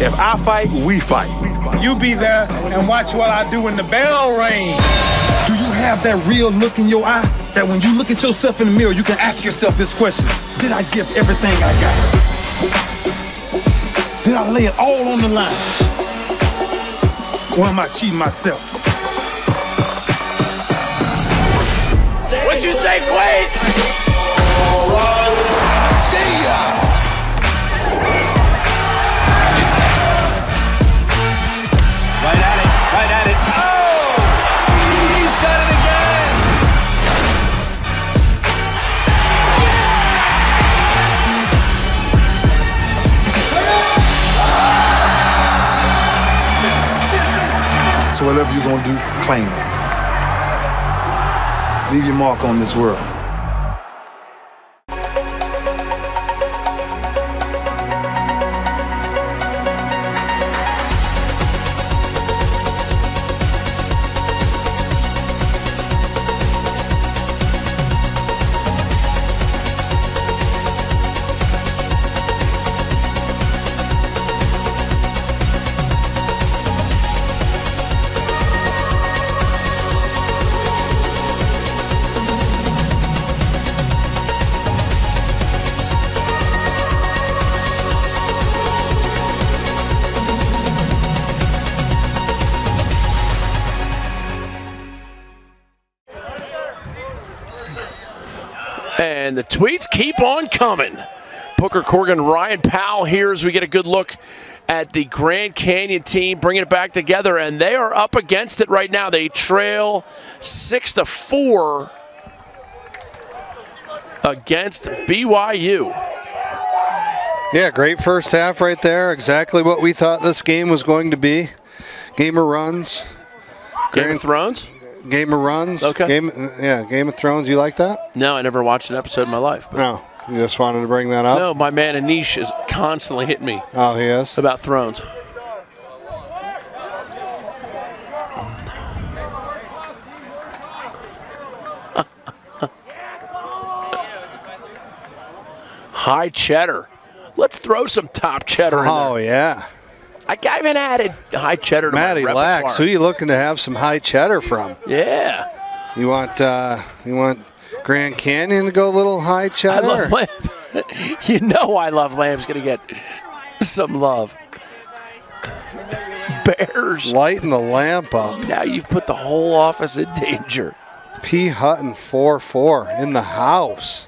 If I fight, we fight. You be there and watch what I do when the bell rings. Do you have that real look in your eye that when you look at yourself in the mirror, you can ask yourself this question: did I give everything I got? Did I lay it all on the line? Or am I cheating myself? What you say, Quaid? See ya! Right at it, right at it. Oh! He's done it again! So whatever you're gonna do, claim it. Leave your mark on this world. And the tweets keep on coming. Booker Corrigan, Ryan Powell here as we get a good look at the Grand Canyon team bringing it back together, and they are up against it right now. They trail 6-4 against BYU. Yeah, great first half right there. Exactly what we thought this game was going to be. Game of runs. Game of Thrones? Game of runs. Okay. Game of Thrones. You like that? No, I never watched an episode in my life. No, you just wanted to bring that up? No, my man Anish is constantly hitting me. Oh, he is? About Thrones. High cheddar. Let's throw some top cheddar in there. Oh, yeah. I haven't added high cheddar to Matty my Lax, repertoire. who are you looking to have some high cheddar from? Yeah. You want Grand Canyon to go a little high I cheddar? love lamb. You know I love lamb's going to get some love. Bears. Lighten the lamp up. Now you've put the whole office in danger. P. Hutton 4-4 in the house.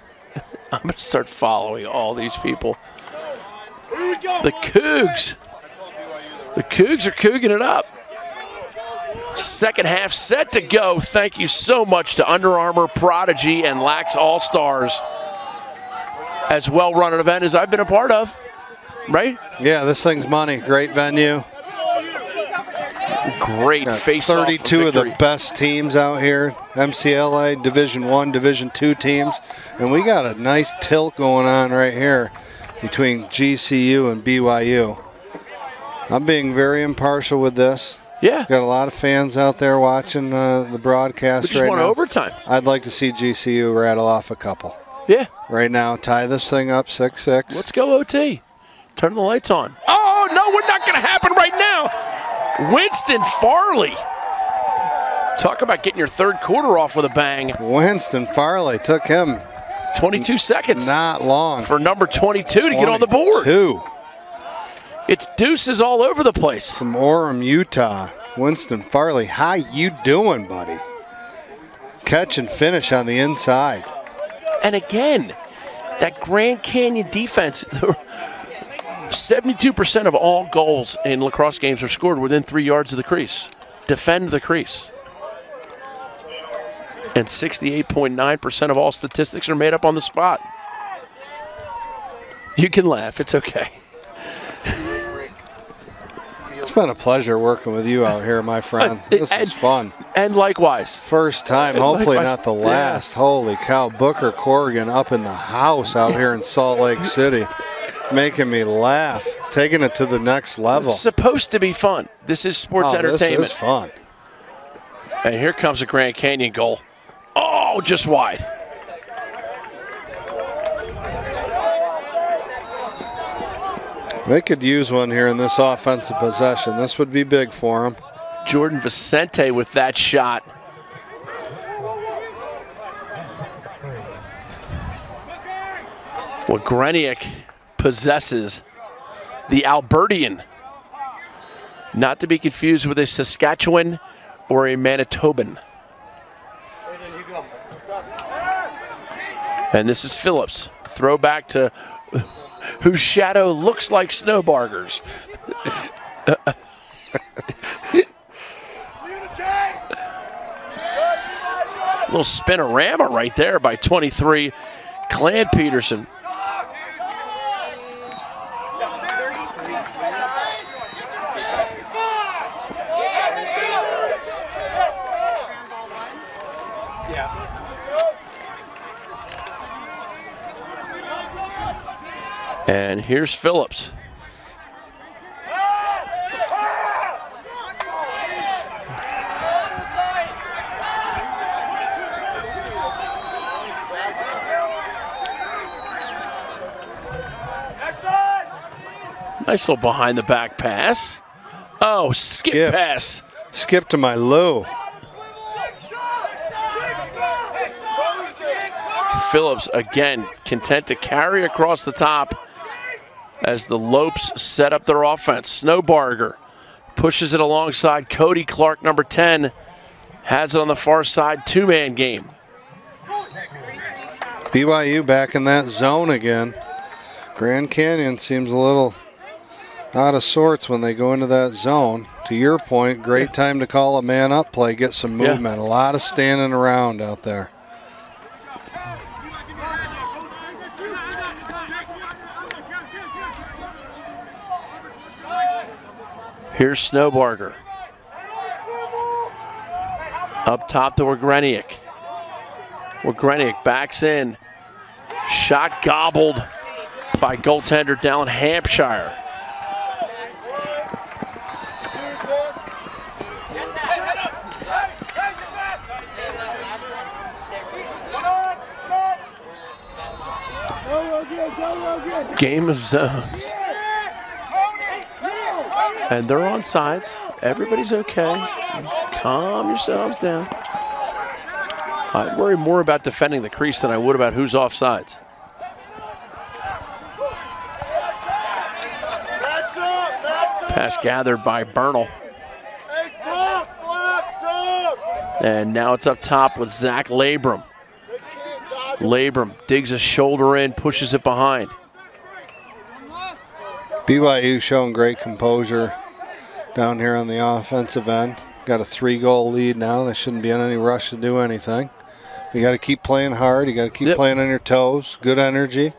I'm going to start following all these people. The Cougs. The Cougs are couging it up. Second half set to go. Thank you so much to Under Armour, Prodigy, and Lax All-Stars. As well-run an event as I've been a part of, right? Yeah, this thing's money. Great venue. Great face-off 32 of the victory. best teams out here. MCLA, Division I, Division II teams. And we got a nice tilt going on right here between GCU and BYU. I'm being very impartial with this. Yeah. Got a lot of fans out there watching the broadcast We just right won now. overtime. I'd like to see GCU rattle off a couple. Yeah. Right now, tie this thing up 6-6. Let's go OT. Turn the lights on. Oh, no, we're not going to happen right now. Winston Farley. Talk about getting your third quarter off with a bang. Winston Farley took him 22 seconds. not long. For number 22 to get on the board. 22. It's deuces all over the place. From Orem, Utah. Winston Farley, how you doing, buddy? Catch and finish on the inside. And again, that Grand Canyon defense, 72% of all goals in lacrosse games are scored within 3 yards of the crease. Defend the crease. And 68.9% of all statistics are made up on the spot. You can laugh, it's okay. It's been a pleasure working with you out here, my friend. This is fun. And likewise. First time, And hopefully likewise, not the last. Holy cow, Booker Corrigan up in the house out here in Salt Lake City. Making me laugh. Taking it to the next level. It's supposed to be fun. This is sports entertainment. This is fun. And here comes a Grand Canyon goal. Oh, just wide. They could use one here in this offensive possession. This would be big for them. Jordan Vicente with that shot. Well, Greniak possesses the Albertian. Not to be confused with a Saskatchewan or a Manitoban. And this is Phillips. Throwback to whose shadow looks like Snowbargers. Little spinorama right there by 23, Clan Peterson. And here's Phillips. Nice little behind the back pass. Oh, skip pass. Skip to my low. Phillips again content to carry across the top as the Lopes set up their offense. Snowbarger pushes it alongside Cody Clark, number 10. Has it on the far side, two-man game. BYU back in that zone again. Grand Canyon seems a little out of sorts when they go into that zone. To your point, great time to call a man-up play, get some movement. A lot of standing around out there. Here's Snowbarger. Up top to Greniak. Greniak backs in. Shot gobbled by goaltender Dallin Hampshire. Game of zones. And they're on sides. Everybody's okay. Calm yourselves down. I'd worry more about defending the crease than I would about who's off sides. Pass gathered by Bernal. And now it's up top with Zach Labram. Labram digs a shoulder in, pushes it behind. BYU showing great composure down here on the offensive end. Got a 3-goal lead now. They shouldn't be in any rush to do anything. You got to keep playing hard. You got to keep playing on your toes. Good energy.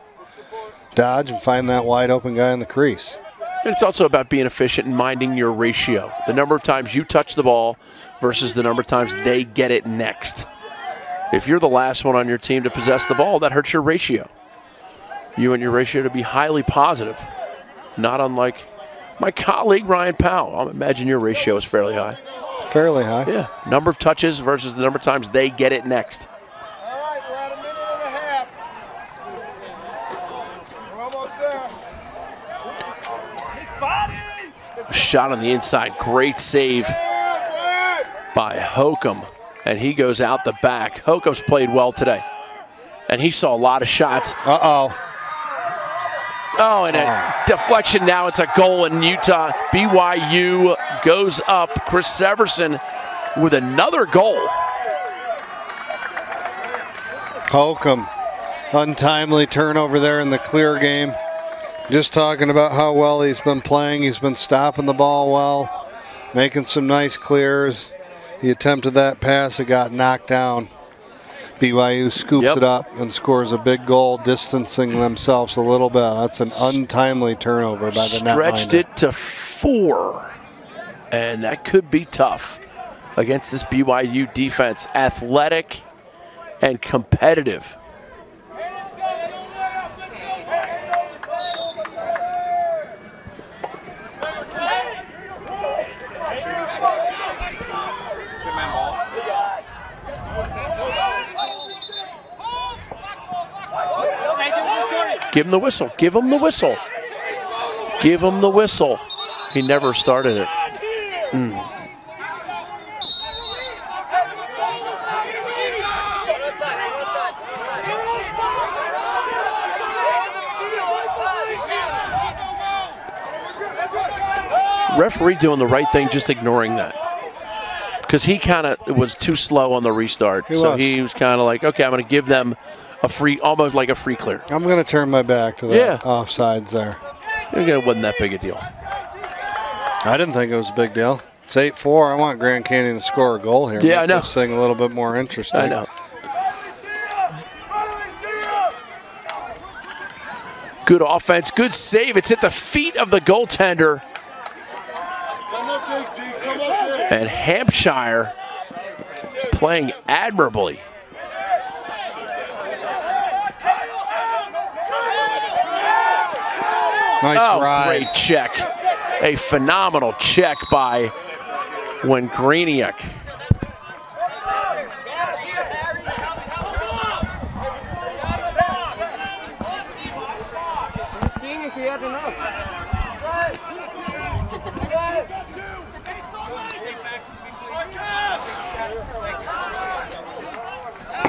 Dodge and find that wide open guy in the crease. And it's also about being efficient and minding your ratio. The number of times you touch the ball versus the number of times they get it next. If you're the last one on your team to possess the ball, that hurts your ratio. You want your ratio to be highly positive, not unlike my colleague Ryan Powell. I imagine your ratio is fairly high. Fairly high. Yeah. Number of touches versus the number of times they get it next. All right, we're at a minute and a half. We're almost there. A shot on the inside. Great save by Hokum. And he goes out the back. Hokum's played well today. And he saw a lot of shots. Uh-oh. Oh, and a deflection. Now it's a goal in Utah. BYU goes up. Chris Severson with another goal. Hokum, untimely turnover there in the clear game. Just talking about how well he's been playing. He's been stopping the ball well, making some nice clears. He attempted that pass. It got knocked down. BYU scoops it up and scores a big goal, distancing themselves a little bit. That's an untimely turnover by the netminder. Stretched it to 4, and that could be tough against this BYU defense. Athletic and competitive. Give him the whistle. Give him the whistle. Give him the whistle. He never started it. Referee doing the right thing, just ignoring that. Because he kind of was too slow on the restart. He was kind of like, okay, I'm going to give them a free, almost like a free clear. I'm going to turn my back to the offsides there. It wasn't that big a deal. I didn't think it was a big deal. It's 8-4. I want Grand Canyon to score a goal here. Yeah, Make I know. This thing a little bit more interesting. I know. Good offense, good save. It's at the feet of the goaltender. And Hampshire playing admirably. Nice ride. Great check. A phenomenal check by Wengrieniuk.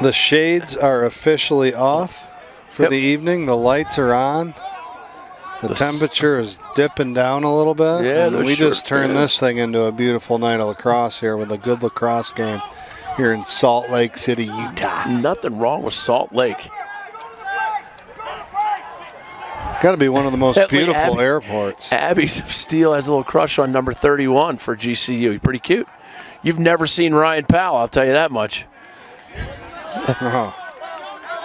The shades are officially off for the evening. The lights are on. The temperature is dipping down a little bit. Yeah, and we just turned this thing into a beautiful night of lacrosse here with a good lacrosse game here in Salt Lake City, Utah. Nothing wrong with Salt Lake. Got to be one of the most beautiful airports. Abby's of Steel has a little crush on number 31 for GCU. He's pretty cute. You've never seen Ryan Powell, I'll tell you that much.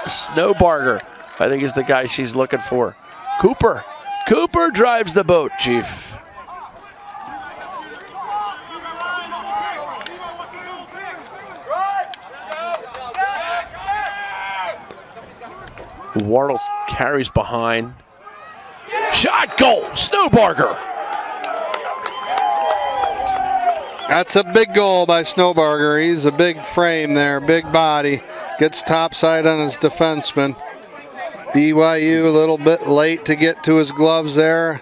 Snowbarger, I think, is the guy she's looking for. Cooper drives the boat, Chief. Wardle carries behind. Shot, goal, Snowbarger. That's a big goal by Snowbarger. He's a big frame there, big body. Gets topside on his defenseman. BYU a little bit late to get to his gloves there.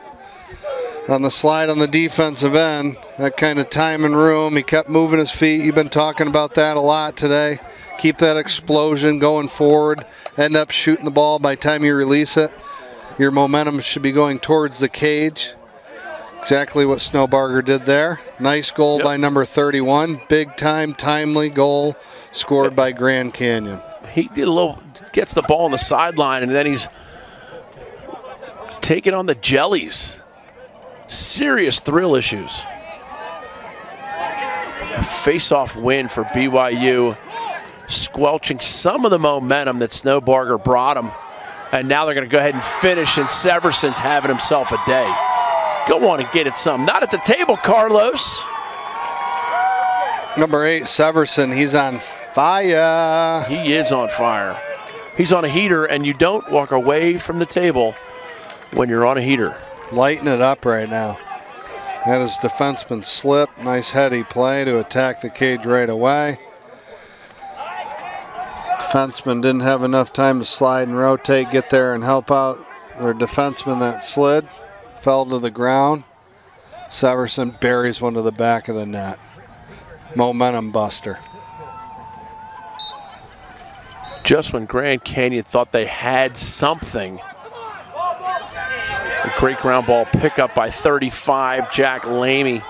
on the slide on the defensive end. That kind of time and room. He kept moving his feet. You've been talking about that a lot today. Keep that explosion going forward. End up shooting the ball by the time you release it. Your momentum should be going towards the cage. Exactly what Snowbarger did there. Nice goal by number 31. Big time, timely goal scored by Grand Canyon. He did a little, gets the ball on the sideline, and then he's taking on the jellies. Serious thrill issues. Face-off win for BYU, squelching some of the momentum that Snowbarger brought him. And now they're going to go ahead and finish, and Severson's having himself a day. Go on and get it some. Not at the table, Carlos. Number 8, Severson, he's on fire. He is on fire. He's on a heater, and you don't walk away from the table when you're on a heater. Lighting it up right now. Had his defenseman slip. Nice heady play to attack the cage right away. Defenseman didn't have enough time to slide and rotate, get there and help out their defenseman that slid. Fell to the ground. Severson buries one to the back of the net. Momentum buster. Just when Grand Canyon thought they had something. A great ground ball pickup by 35, Jack Lamy.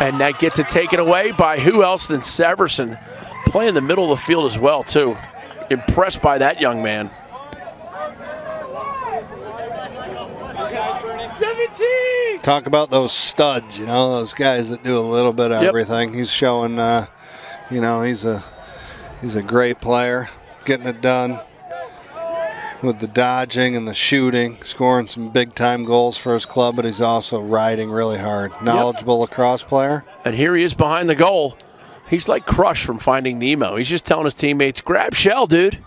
And that gets it taken away by who else than Severson. Playing the middle of the field as well, too. Impressed by that young man. 17. Talk about those studs, you know, those guys that do a little bit of everything. He's showing, you know, he's a great player, getting it done with the dodging and the shooting, scoring some big-time goals for his club, but he's also riding really hard. Knowledgeable lacrosse player. And here he is behind the goal. He's like Crush from Finding Nemo. He's just telling his teammates, grab shell, dude.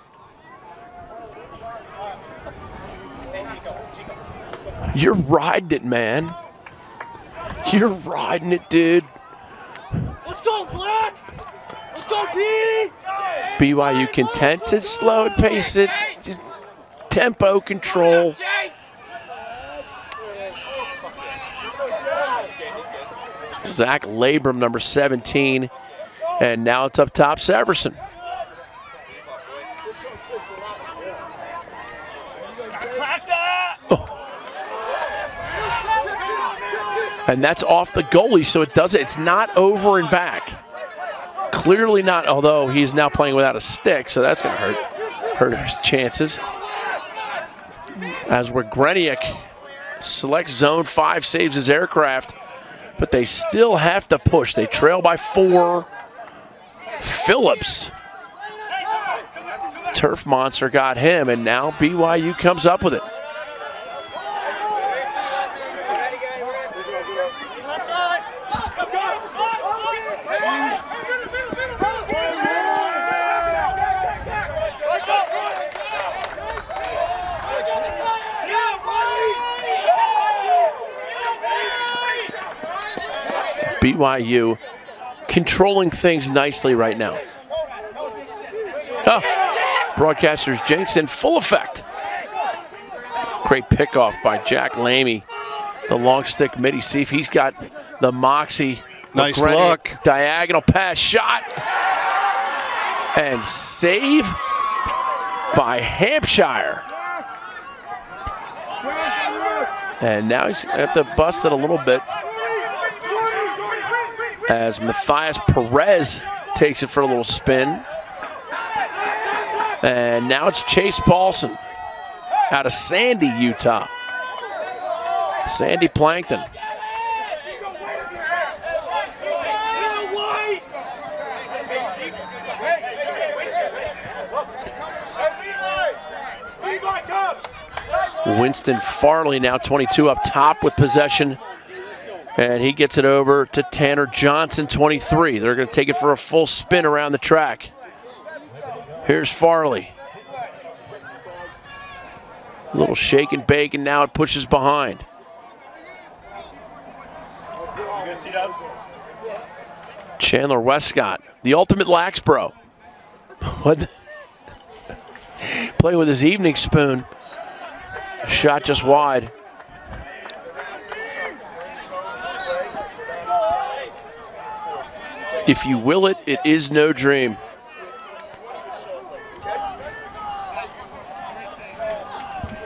You're riding it, man. You're riding it, dude. Let's go, Black! Let's go, T! BYU content to slow and pace it. Just tempo control. Zach Labrum, number 17. And now it's up top, Severson. Oh. And that's off the goalie, so it's not over and back. Clearly not, although he's now playing without a stick, so that's going to hurt his chances. As Greniak selects zone 5, saves his aircraft, but they still have to push. They trail by 4. Phillips. Turf Monster got him, and now BYU comes up with it. BYU controlling things nicely right now. Oh, broadcaster's jinx in full effect. Great pickoff by Jack Lamy. The long stick midi. See if he's got the moxie. Nice look. Diagonal pass shot. And save by Hampshire. And now he's going to have to bust it a little bit, as Matthias Perez takes it for a little spin. And now it's Chase Paulson out of Sandy, Utah. Sandy Plankton. Winston Farley now 22 up top with possession. And he gets it over to Tanner Johnson, 23. They're going to take it for a full spin around the track. Here's Farley. A little shake and bake, and now it pushes behind. Chandler Westcott, the ultimate lax bro. What? Playing with his evening spoon. Shot just wide. If you will it, it is no dream.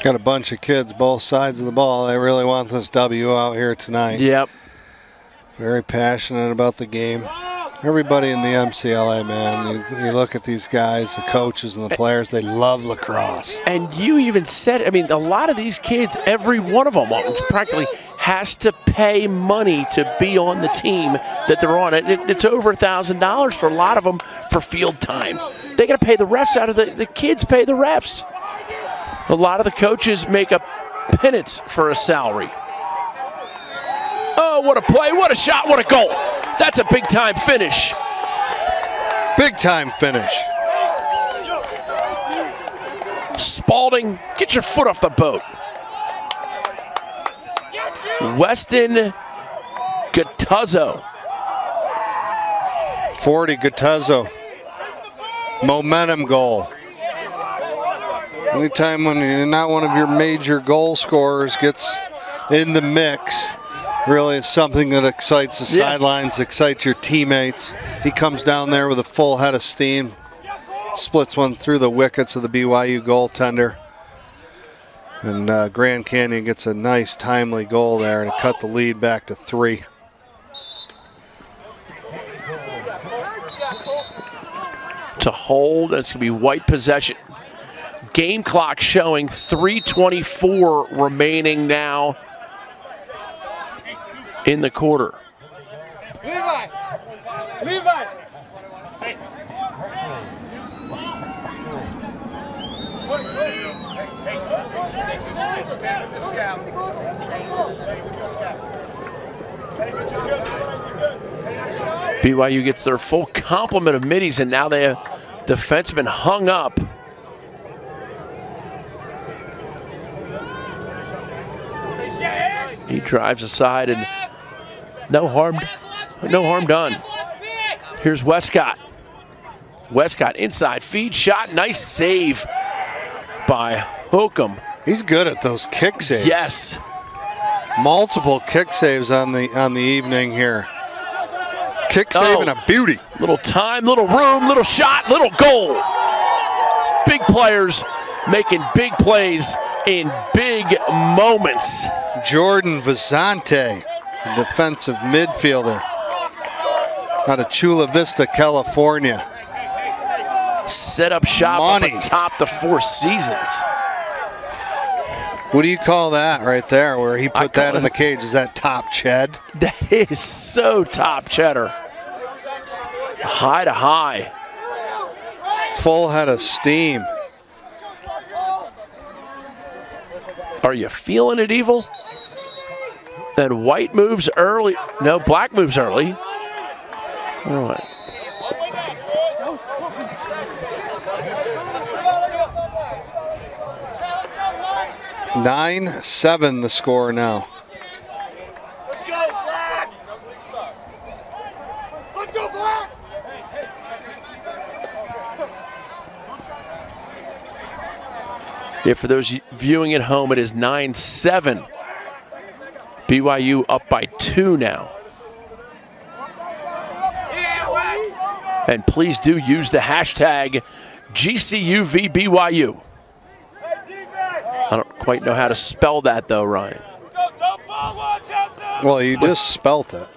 Got a bunch of kids both sides of the ball. They really want this W out here tonight. Yep. Very passionate about the game. Everybody in the MCLA, man, you look at these guys, the coaches and the players, they love lacrosse. And you even said, I mean, a lot of these kids, every one of them practically has to pay money to be on the team that they're on. It's over $1,000 for a lot of them for field time. They got to pay the refs out of the kids pay the refs. A lot of the coaches make a pittance for a salary. Oh, what a play, what a shot, what a goal. That's a big-time finish. Big-time finish. Spalding, get your foot off the boat. Weston Gattuso. 40, Gattuso. Momentum goal. Anytime when not one of your major goal scorers gets in the mix, really it's something that excites the sidelines, excites your teammates. He comes down there with a full head of steam, splits one through the wickets of the BYU goaltender. And Grand Canyon gets a nice timely goal there and cut the lead back to 3. To hold, it's going to be white possession. Game clock showing 3:24 remaining now in the quarter. Levi! BYU gets their full complement of middies, and now they have defensemen hung up. He drives aside, and no harm done. Here's Westcott. Westcott inside, feed shot, nice save by Hookham. He's good at those kick saves. Yes. Multiple kick saves on the evening here. Kick save and a beauty. Little time, little room, little shot, little goal. Big players making big plays in big moments. Jordan Vizante, the defensive midfielder out of Chula Vista, California. Set up shop up atop the Four Seasons. What do you call that right there where he put that in the cage? Is that top ched? That is so top cheddar. High to high. Full head of steam. Are you feeling it, Evil? Then white moves early. No, black moves early. All right. Nine, 7 the score now. Let's go, Black! Let's go, Black! Yeah, for those viewing at home, it is 9-7. BYU up by 2 now. And please do use the hashtag GCUVBYU. I don't quite know how to spell that though, Ryan. Well, you just spelt it.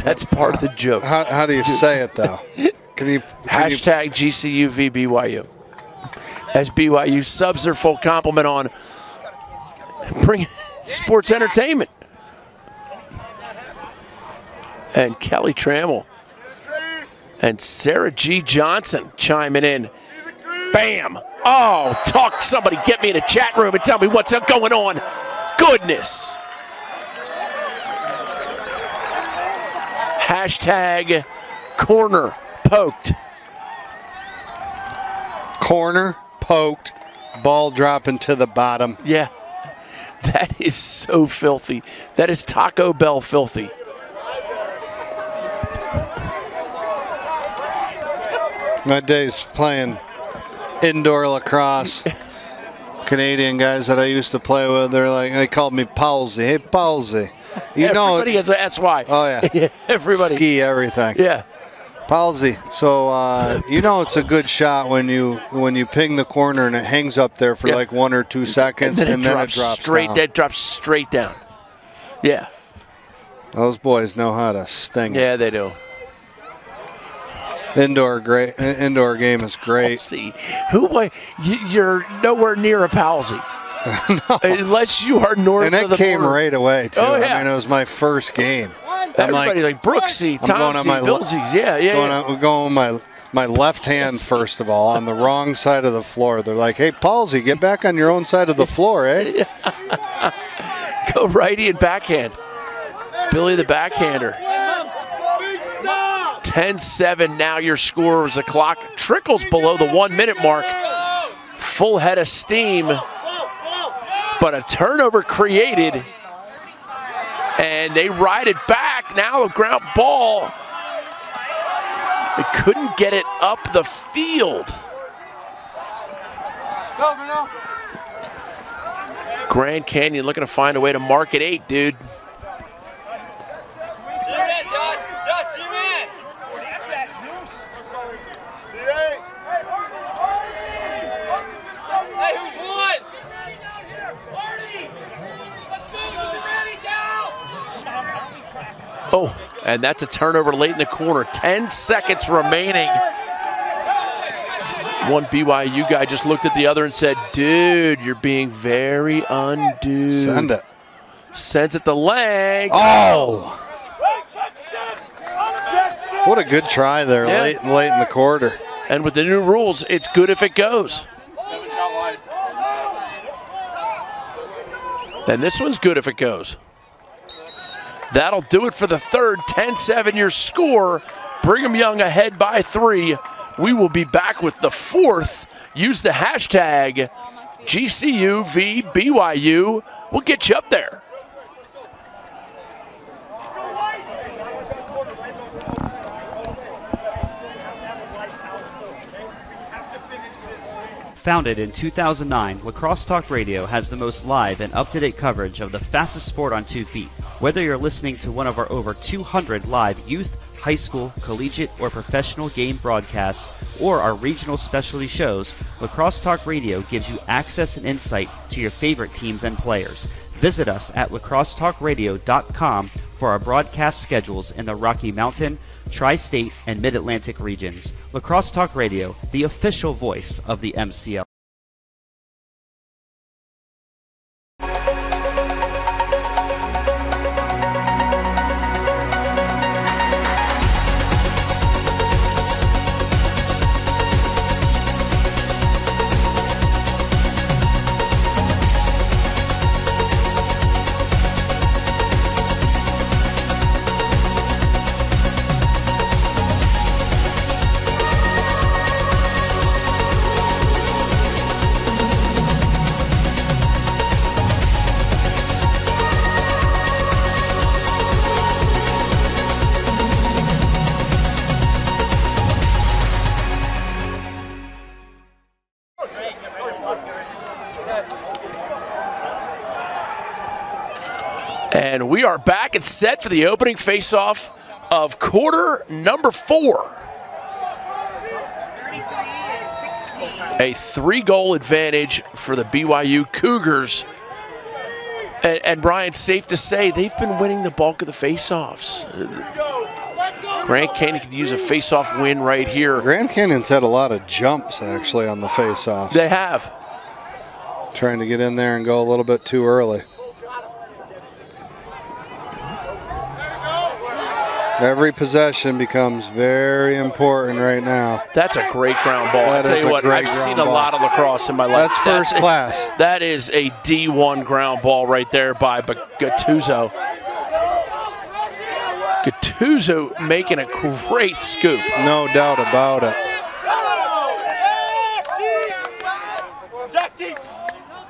That's part of the joke. How do you say it though? Hashtag GCUVBYU. As BYU subs their full complement on bringing sports entertainment. And Kelly Trammell and Sarah G. Johnson chiming in. Bam! Oh, somebody get me in a chat room and tell me what's going on. Goodness. Hashtag corner poked. Corner poked, ball dropping to the bottom. Yeah, that is so filthy. That is Taco Bell filthy. My days playing indoor lacrosse. Canadian guys that I used to play with, they called me Palsy. Hey, Palsy. Everybody has a SY. Oh, yeah. Everybody. Ski everything. Yeah. Palsy. So it's a good shot when you ping the corner and it hangs up there for like 1 or 2 seconds, and then it drops straight down. It drops straight down. Yeah. Those boys know how to sting. Yeah, they do. Indoor game is great. See, you're nowhere near a palsy. No. Unless you are north and of the it came border. right away too. Oh, yeah. I mean, it was my first game. Everybody like Brooksy, Tomsy, Billsies. Yeah. We're going with my left hand first of all on the wrong side of the floor. They're like, "Hey, Palsy, get back on your own side of the floor, eh?" Go righty and backhand. Billy the backhander. 10-7 now your score as the clock trickles below the 1 minute mark. Full head of steam, but a turnover created, and they ride it back. Now a ground ball. They couldn't get it up the field. Grand Canyon looking to find a way to mark it 8, dude. Oh, and that's a turnover late in the corner. 10 seconds remaining. One BYU guy just looked at the other and said, "Dude, you're being very undue." Send it. Sends it the leg. Oh! What a good try there, late in the quarter. And with the new rules, it's good if it goes. And this one's good if it goes. That'll do it for the third. 10-7 your score. Brigham Young ahead by 3. We will be back with the fourth. Use the hashtag GCUVBYU. We'll get you up there. Founded in 2009, Lacrosse Talk Radio has the most live and up-to-date coverage of the fastest sport on 2 feet. Whether you're listening to one of our over 200 live youth, high school, collegiate, or professional game broadcasts, or our regional specialty shows, Lacrosse Talk Radio gives you access and insight to your favorite teams and players. Visit us at lacrossetalkradio.com for our broadcast schedules in the Rocky Mountain, Tri-State, and Mid-Atlantic regions. Lacrosse Talk Radio, the official voice of the MCLA. And we are back and set for the opening face-off of quarter number 4. A 3-goal advantage for the BYU Cougars. And Brian, safe to say, they've been winning the bulk of the face-offs. Grand Canyon could use a face-off win right here. Grand Canyon's had a lot of jumps, actually, on the face-offs. They have. Trying to get in there and go a little bit too early. Every possession becomes very important right now. That's a great ground ball. I'll tell you what, I've seen a lot of lacrosse in my life. That's first class. That is a D1 ground ball right there by Gattuso. Gattuso making a great scoop. No doubt about it.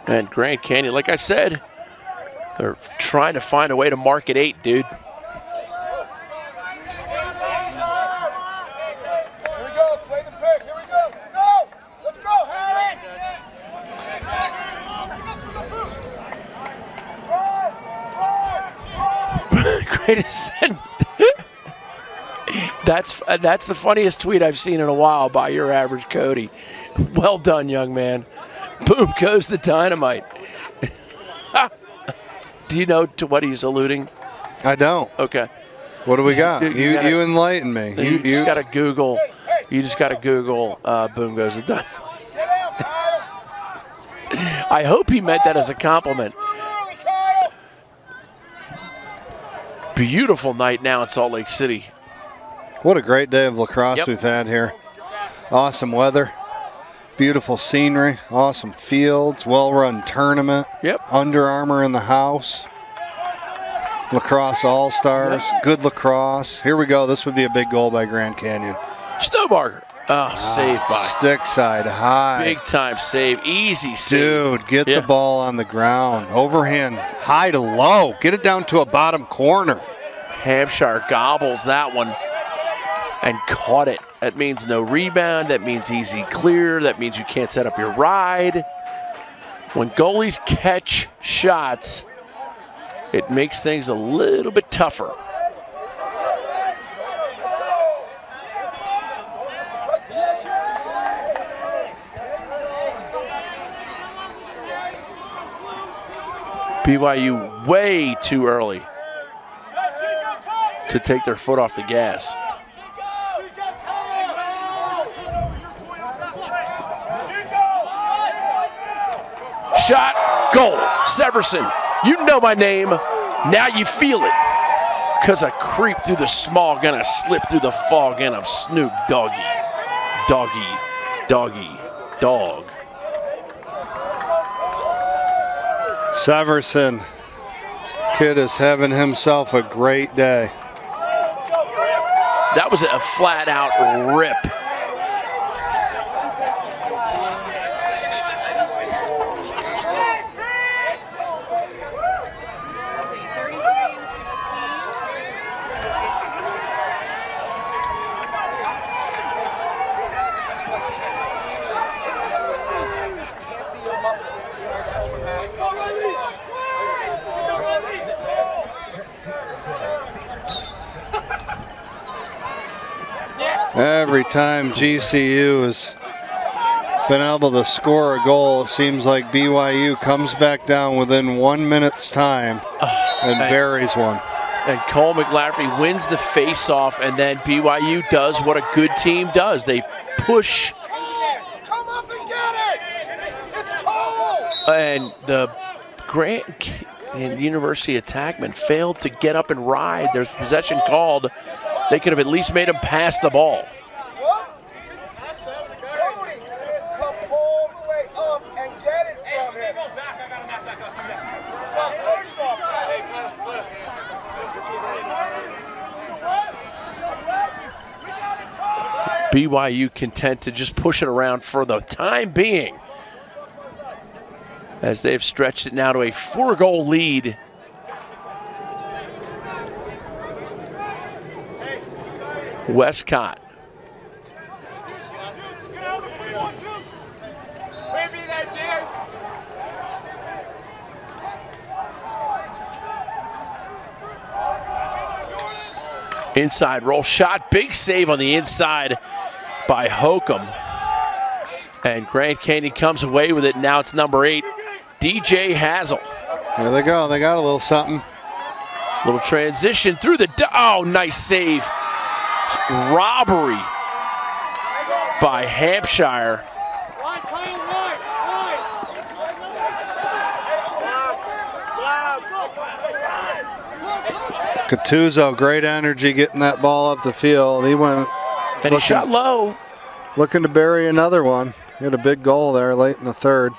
And Grand Canyon, like I said, they're trying to find a way to mark it 8, dude. I said, that's the funniest tweet I've seen in a while by your average Cody. Well done, young man. Boom goes the dynamite. Do you know to what he's alluding? I don't. Okay. What do we got? You enlighten me. You just got to Google. You just got to Google. Boom goes the dynamite. I hope he meant that as a compliment. Beautiful night now in Salt Lake City. What a great day of lacrosse we've had here. Awesome weather, beautiful scenery, awesome fields, well-run tournament. Yep. Under Armour in the house. Lacrosse All-Stars, good lacrosse. Here we go. This would be a big goal by Grand Canyon. Snowbarger. Oh, saved by. Stick side high. Big time save. Easy save. Dude, get the ball on the ground. Overhand, high to low. Get it down to a bottom corner. Hampshire gobbles that one and caught it. That means no rebound. That means easy clear. That means you can't set up your ride. When goalies catch shots, it makes things a little bit tougher. BYU way too early to take their foot off the gas. Shot, goal, Severson. You know my name, now you feel it. Because I creep through the smog and I slip through the fog and I'm Snoop Doggy. Doggy, doggy, dog. Severson, kid is having himself a great day. That was a flat out rip. Every time GCU has been able to score a goal, it seems like BYU comes back down within 1 minute's time and buries one. And Cole McLafferty wins the face-off, and then BYU does what a good team does. They push. Come up and get it! It's Cole! And the Grant and University attackmen failed to get up and ride. There's possession called. They could have at least made him pass the ball. Come all the way up and get it from him. BYU content to just push it around for the time being, as they've stretched it now to a 4-goal lead. Westcott. Inside roll shot, big save on the inside by Hokum. And Grand Canyon comes away with it. Now it's number 8, DJ Hazel. There they go. They got a little something. Little transition through the, oh, nice save. Robbery by Hampshire. Catuzzo, great energy getting that ball up the field. He went and he shot low. Looking to bury another one. He had a big goal there late in the third.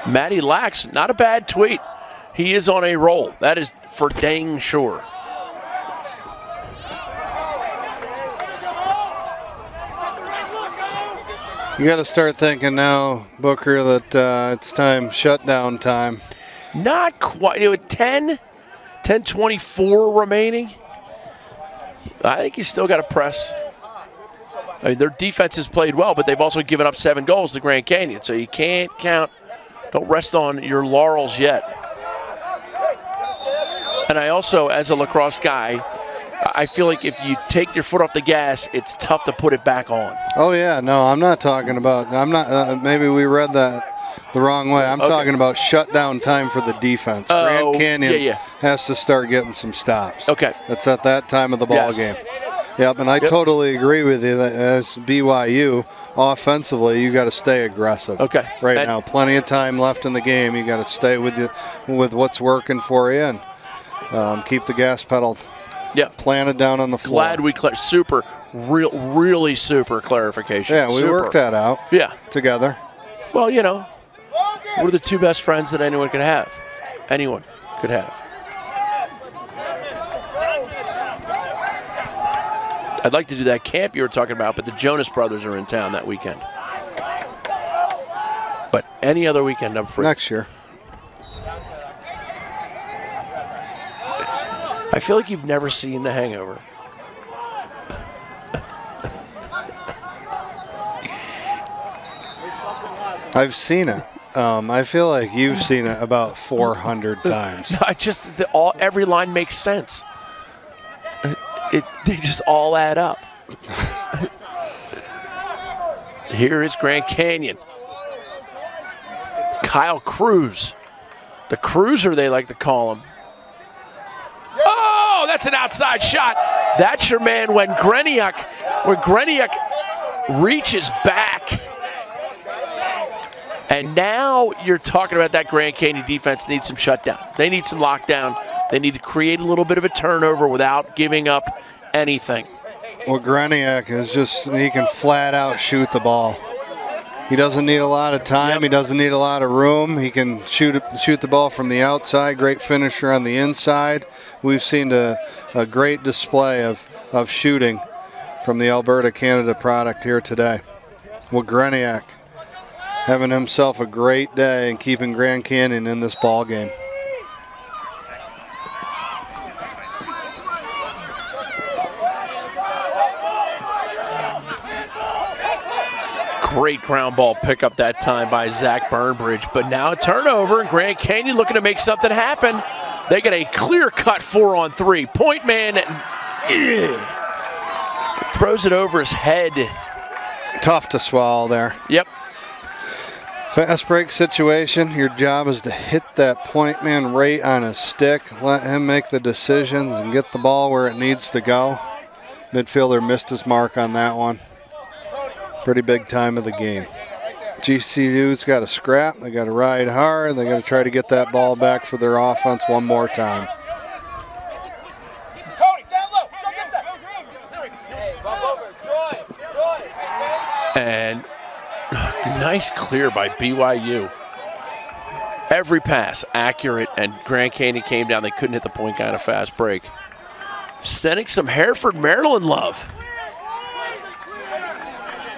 Matty Lax, not a bad tweet. He is on a roll. That is for dang sure. You got to start thinking now, Booker, that it's time, shutdown time. Not quite. 10:24 remaining. I think he's still got to press. I mean, their defense has played well, but they've also given up 7 goals to Grand Canyon, so you can't count. Don't rest on your laurels yet. And I also, as a lacrosse guy, I feel like if you take your foot off the gas, it's tough to put it back on. Oh, yeah. No, I'm not talking about – maybe we read that the wrong way. I'm talking about shutdown time for the defense. Grand Canyon has to start getting some stops. Okay. It's at that time of the ball game. Yep, and I totally agree with you that as BYU, offensively, you got to stay aggressive. Okay. Right now, plenty of time left in the game. You got to stay with what's working for you and keep the gas pedal planted down on the floor. Glad we really super clarification. Yeah, we worked that out. Yeah, together. Well, you know, we're the 2 best friends that anyone could have. Anyone could have. I'd like to do that camp you were talking about, but the Jonas Brothers are in town that weekend. But any other weekend, I'm free. Next year. I feel like you've never seen The Hangover. I've seen it. I feel like you've seen it about 400 times. No, every line makes sense. They just all add up. Here is Grand Canyon. Kyle Cruz. The Cruiser, they like to call him. Oh, that's an outside shot. That's your man when Greniak reaches back. And now you're talking about that Grand Canyon defense needs some shutdown. They need some lockdown. They need to create a little bit of a turnover without giving up anything. Well, Greniak is he can flat out shoot the ball. He doesn't need a lot of time. Yep. He doesn't need a lot of room. He can shoot the ball from the outside. Great finisher on the inside. We've seen a great display of shooting from the Alberta, Canada product here today. Well, Greniak having himself a great day and keeping Grand Canyon in this ball game. Great ground ball pickup that time by Zach Burnbridge, but now a turnover, and Grand Canyon looking to make something happen. They get a clear-cut 4-on-3. Point man throws it over his head. Tough to swallow there. Yep. Fast break situation. Your job is to hit that point man right on his stick. Let him make the decisions and get the ball where it needs to go. Midfielder missed his mark on that one. Pretty big time of the game. GCU's got to scrap. They got to ride hard. They got to try to get that ball back for their offense one more time. And nice clear by BYU. Every pass accurate, and Grand Canyon came down. They couldn't hit the point guy on a fast break. Sending some Hereford, Maryland love.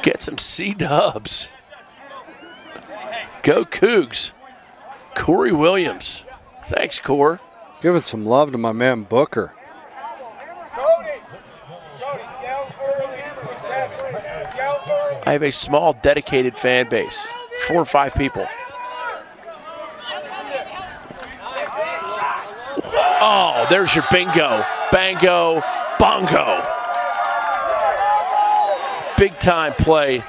Get some C-dubs. Go Cougs. Corey Williams. Thanks, Core. Giving some love to my man Booker. I have a small, dedicated fan base. 4 or 5 people. Oh, there's your bingo. Bango, bongo. Big time play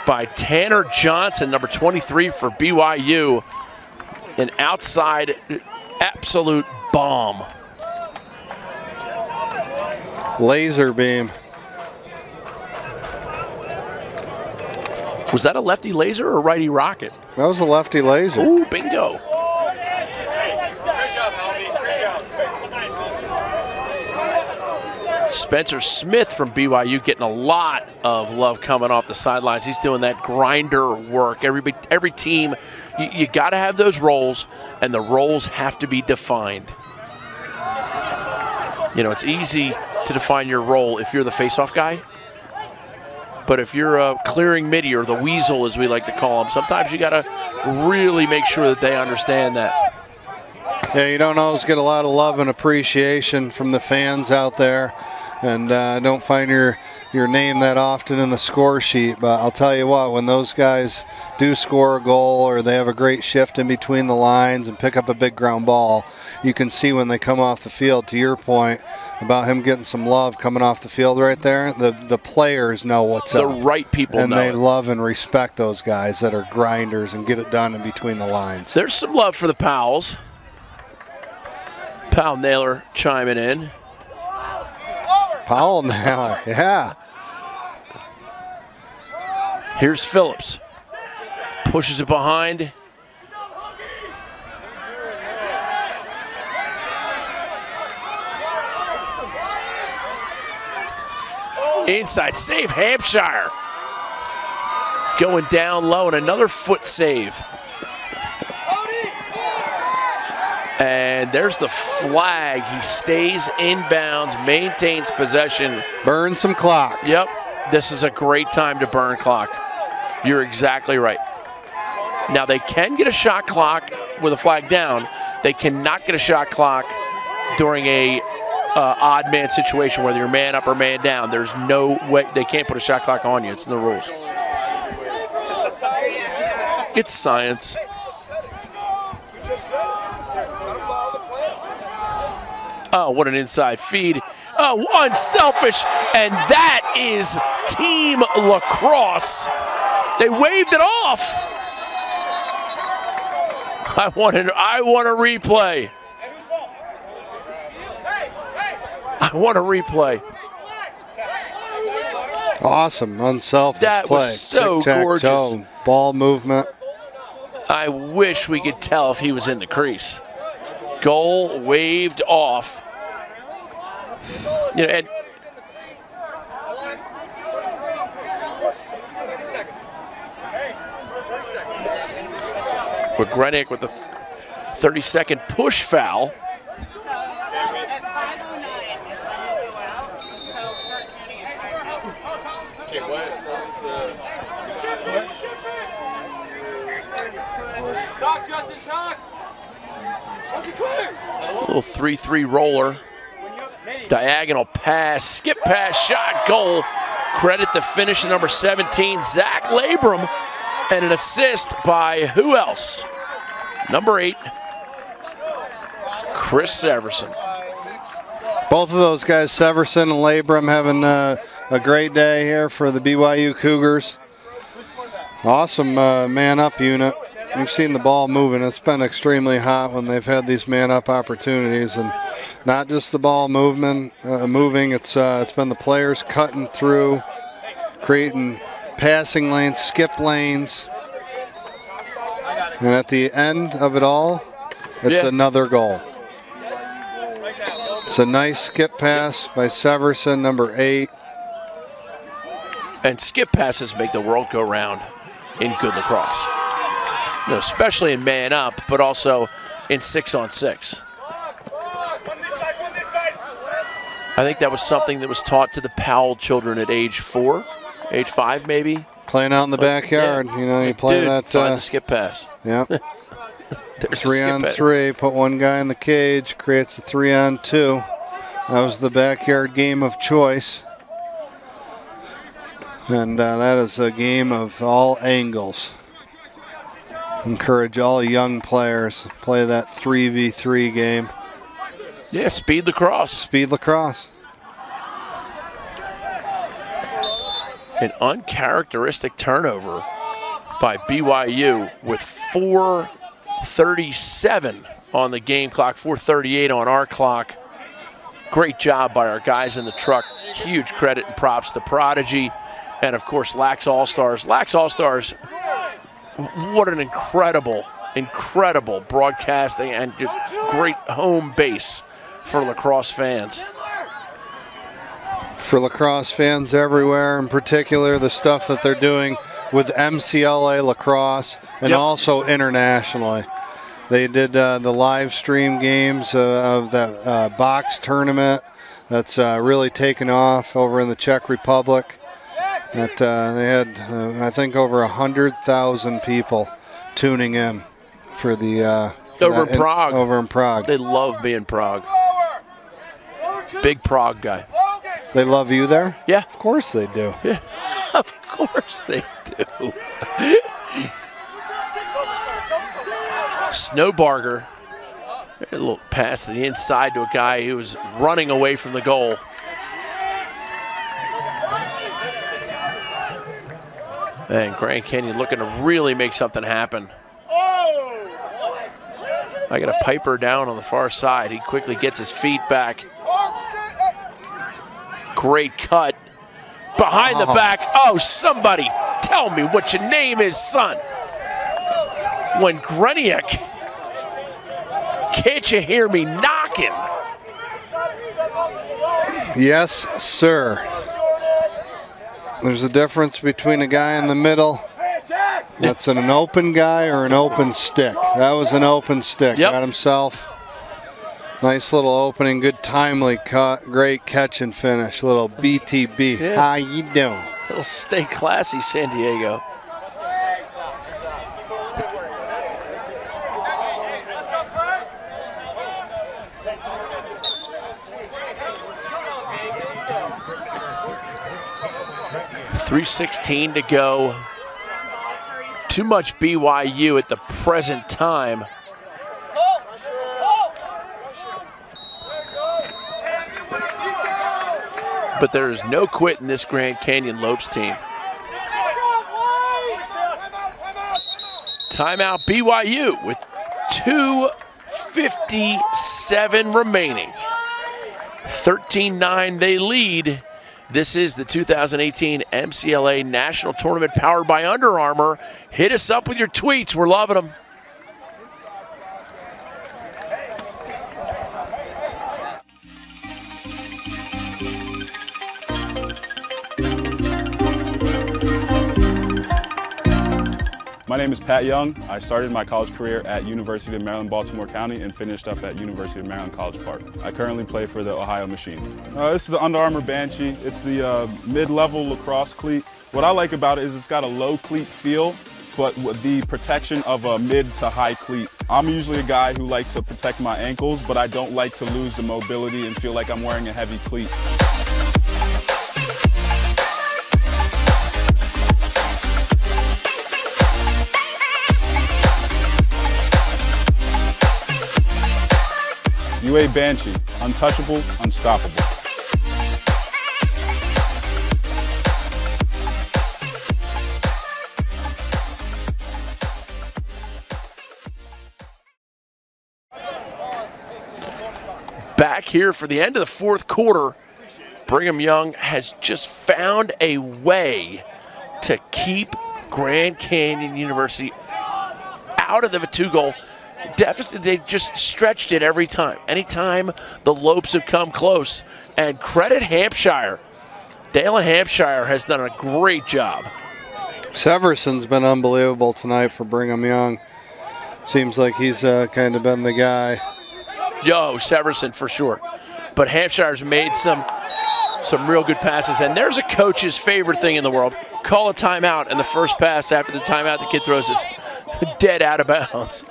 by Tanner Johnson, number 23 for BYU. An outside absolute bomb. Laser beam. Was that a lefty laser or a righty rocket? That was a lefty laser. Ooh, bingo. Spencer Smith from BYU getting a lot of love coming off the sidelines. He's doing that grinder work. Every team, you got to have those roles, and the roles have to be defined. You know, it's easy to define your role if you're the face-off guy. But if you're a clearing midi, or the weasel as we like to call them, sometimes you got to really make sure that they understand that. Yeah, you don't always get a lot of love and appreciation from the fans out there. And don't find your name that often in the score sheet, but I'll tell you what, when those guys do score a goal or they have a great shift in between the lines and pick up a big ground ball, you can see when they come off the field, to your point about him getting some love coming off the field right there, the players know what's up. The right people know. And they love and respect those guys that are grinders and get it done in between the lines. There's some love for the Powells. Powell Naylor chiming in. Powell Naylor, yeah. Here's Phillips. Pushes it behind. Inside save, Hampshire. Going down low and another foot save. And there's the flag. He stays inbounds, maintains possession. Burn some clock. Yep. This is a great time to burn clock. You're exactly right. Now, they can get a shot clock with a flag down. They cannot get a shot clock during a odd man situation, whether you're man up or man down. There's no way. They can't put a shot clock on you. It's in the rules. It's science. Oh, what an inside feed. Oh, unselfish. And that is Team Lacrosse. They waved it off. I want a replay. I want a replay. Awesome, unselfish that play. Was so gorgeous. Ball movement. I wish we could tell if he was in the crease. Goal waved off. You know, and with Grenick with the 30-second push foul. A little 3-3 roller. Diagonal pass, skip pass, shot, goal. Credit the finish to number 17, Zach Labram. And an assist by who else? Number 8, Chris Severson. Both of those guys, Severson and Labram, having a great day here for the BYU Cougars. Awesome man-up unit. We've seen the ball moving. It's been extremely hot when they've had these man-up opportunities, and not just the ball moving. It's been the players cutting through, creating passing lanes, skip lanes, and at the end of it all, it's another goal. It's a nice skip pass by Severson, number 8. And skip passes make the world go round in good lacrosse. You know, especially in man up, but also in 6-on-6. I think that was something that was taught to the Powell children at age 4, age 5 maybe. Playing out in the backyard, you know, you play that. Find the skip pass. Yeah. 3-on-3, put one guy in the cage, creates a 3-on-2. That was the backyard game of choice. And that is a game of all angles. Encourage all young players to play that 3v3 game. Yeah, speed lacrosse. Speed lacrosse. An uncharacteristic turnover by BYU with 4:37 on the game clock, 4:38 on our clock. Great job by our guys in the truck. Huge credit and props to Prodigy and, of course, Lax All-Stars. Lax All-Stars, what an incredible broadcasting and great home base for lacrosse fans. For lacrosse fans everywhere, in particular the stuff that they're doing with MCLA lacrosse and also internationally. They did the live stream games of that box tournament that's really taken off over in the Czech Republic. That they had, I think, over 100,000 people tuning in for the over in Prague. Over in Prague. They love being Prague. Big Prague guy. They love you there? Yeah. Of course they do. Yeah, of course they do. Snowbarger. A little pass to the inside to a guy who was running away from the goal. And Grand Canyon looking to really make something happen. I got a Piper down on the far side. He quickly gets his feet back. Great cut. Behind the back. Oh, somebody tell me what your name is, son. When Greniak, can't you hear me knocking? Yes, sir. There's a difference between a guy in the middle that's an open guy or an open stick. That was an open stick. Yep. Got himself. Nice little opening, good timely cut, great catch and finish. Little BTB. Yeah. How you doing? It'll stay classy, San Diego. .316 to go. Too much BYU at the present time. But there is no quit in this Grand Canyon Lopes team. Timeout BYU with 2:57 remaining. 13-9 they lead. This is the 2018 MCLA National Tournament powered by Under Armour. Hit us up with your tweets. We're loving them. My name is Pat Young. I started my college career at University of Maryland, Baltimore County and finished up at University of Maryland College Park. I currently play for the Ohio Machine. This is the Under Armour Banshee. It's the mid-level lacrosse cleat. What I like about it is it's got a low cleat feel, but with the protection of a mid to high cleat. I'm usually a guy who likes to protect my ankles, but I don't like to lose the mobility and feel like I'm wearing a heavy cleat. UA Banshee, untouchable, unstoppable. Back here for the end of the fourth quarter, Brigham Young has just found a way to keep Grand Canyon University out of the two-goal deficit. They just stretched it every time. Anytime the Lopes have come close. And credit Hampshire. Dalen Hampshire has done a great job. Severson's been unbelievable tonight for Brigham Young. Seems like he's kind of been the guy. Yo, Severson for sure. But Hampshire's made some real good passes. And there's a coach's favorite thing in the world. Call a timeout, and the first pass after the timeout, the kid throws it dead out of bounds.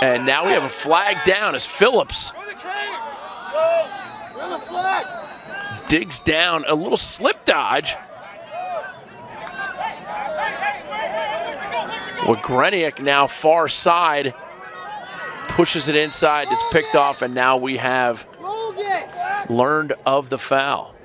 And now we have a flag down as Phillips digs down, a little slip dodge. Well, Greniak now far side, pushes it inside, it's picked off, and now we have learned of the foul.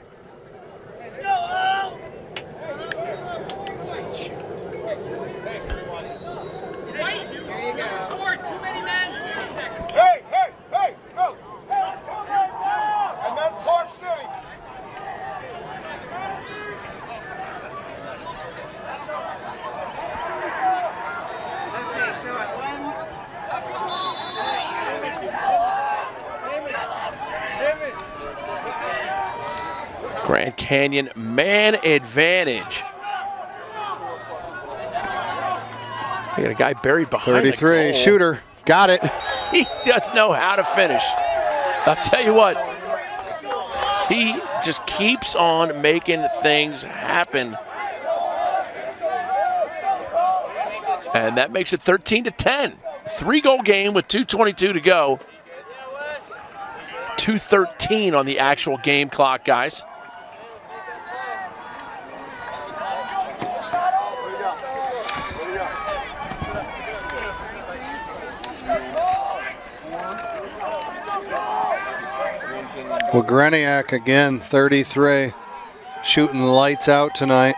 Grand Canyon man advantage. We got a guy buried behind 33, the goal. shooter, got it. He does know how to finish. I'll tell you what, he just keeps on making things happen. And that makes it 13-10. 3-goal game with 2:22 to go. 2:13 on the actual game clock, guys. Well, Greniak again, 33, shooting lights out tonight.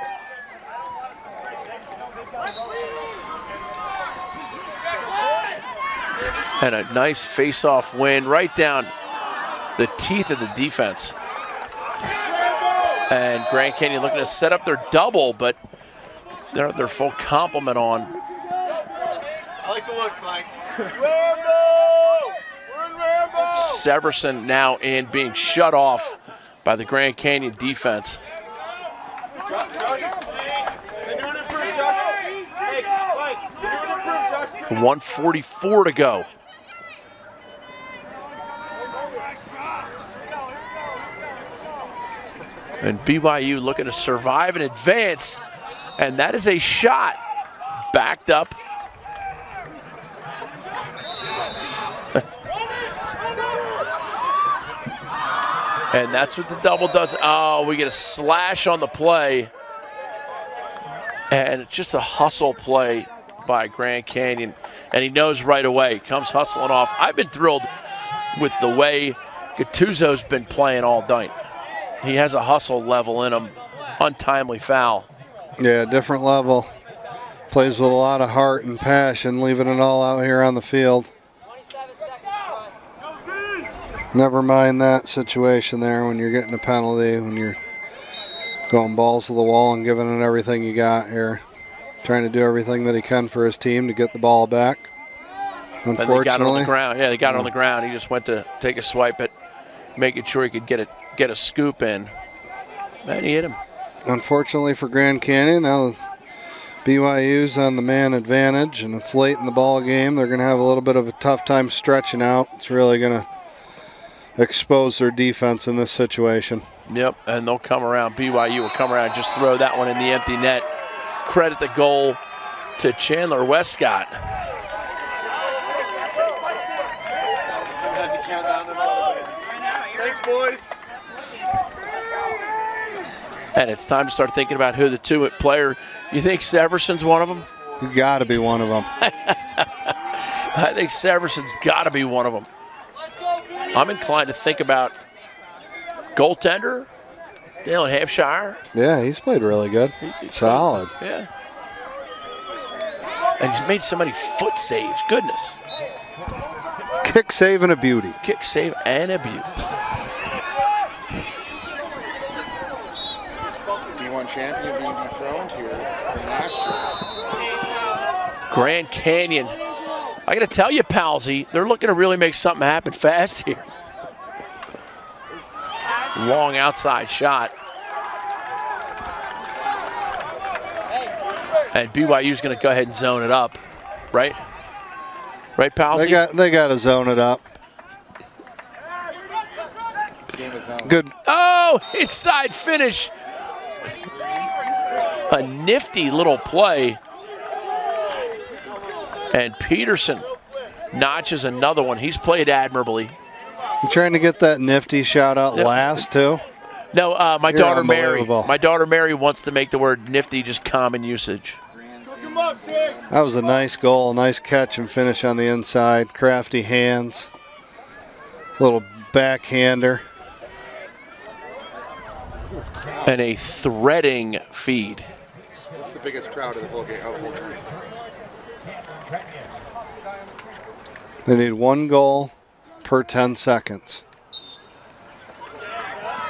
And a nice face-off win right down the teeth of the defense. And Grand Canyon looking to set up their double, but they're their full complement on. I like the look, Clank. Severson now in, being shut off by the Grand Canyon defense. 1:44 to go. And BYU looking to survive and advance, and that is a shot backed up. And that's what the double does. Oh, we get a slash on the play. And it's just a hustle play by Grand Canyon. And he knows right away, comes hustling off. I've been thrilled with the way Gattuso's been playing all night. He has a hustle level in him. Untimely foul. Yeah, different level. Plays with a lot of heart and passion, leaving it all out here on the field. Never mind that situation there when you're getting a penalty, when you're going balls to the wall and giving it everything you got here. Trying to do everything that he can for his team to get the ball back. Unfortunately. They got it on the ground. Yeah, they got it on the ground. He just went to take a swipe at making sure he could get a scoop in. And he hit him. Unfortunately for Grand Canyon, now BYU's on the man advantage, and it's late in the ball game. They're going to have a little bit of a tough time stretching out. It's really going to expose their defense in this situation. Yep, and they'll come around. BYU will come around and just throw that one in the empty net. Credit the goal to Chandler Westcott. Thanks, boys. And it's time to start thinking about who the two player. You think Severson's one of them? You got to be one of them. I think Severson's got to be one of them. I'm inclined to think about goaltender, Dale Hampshire. Yeah, he's played really good. Solid. Yeah. And he's made so many foot saves. Goodness. Kick save and a beauty. Kick save and a beauty. D1 champion being dethroned here from last year. Grand Canyon. I got to tell you, Palsy, they're looking to really make something happen fast here. Long outside shot. And BYU's going to go ahead and zone it up, right? Right, Palsy? They got to zone it up. Good. Oh, inside finish. A nifty little play. And Peterson notches another one. He's played admirably. You trying to get that nifty shout out last, too? No, my You're daughter Mary. unbelievable. My daughter Mary wants to make the word nifty just common usage. That was a nice goal, nice catch and finish on the inside. Crafty hands. Little backhander. And a threading feed. What's the biggest crowd of the whole game? They need one goal per 10 seconds.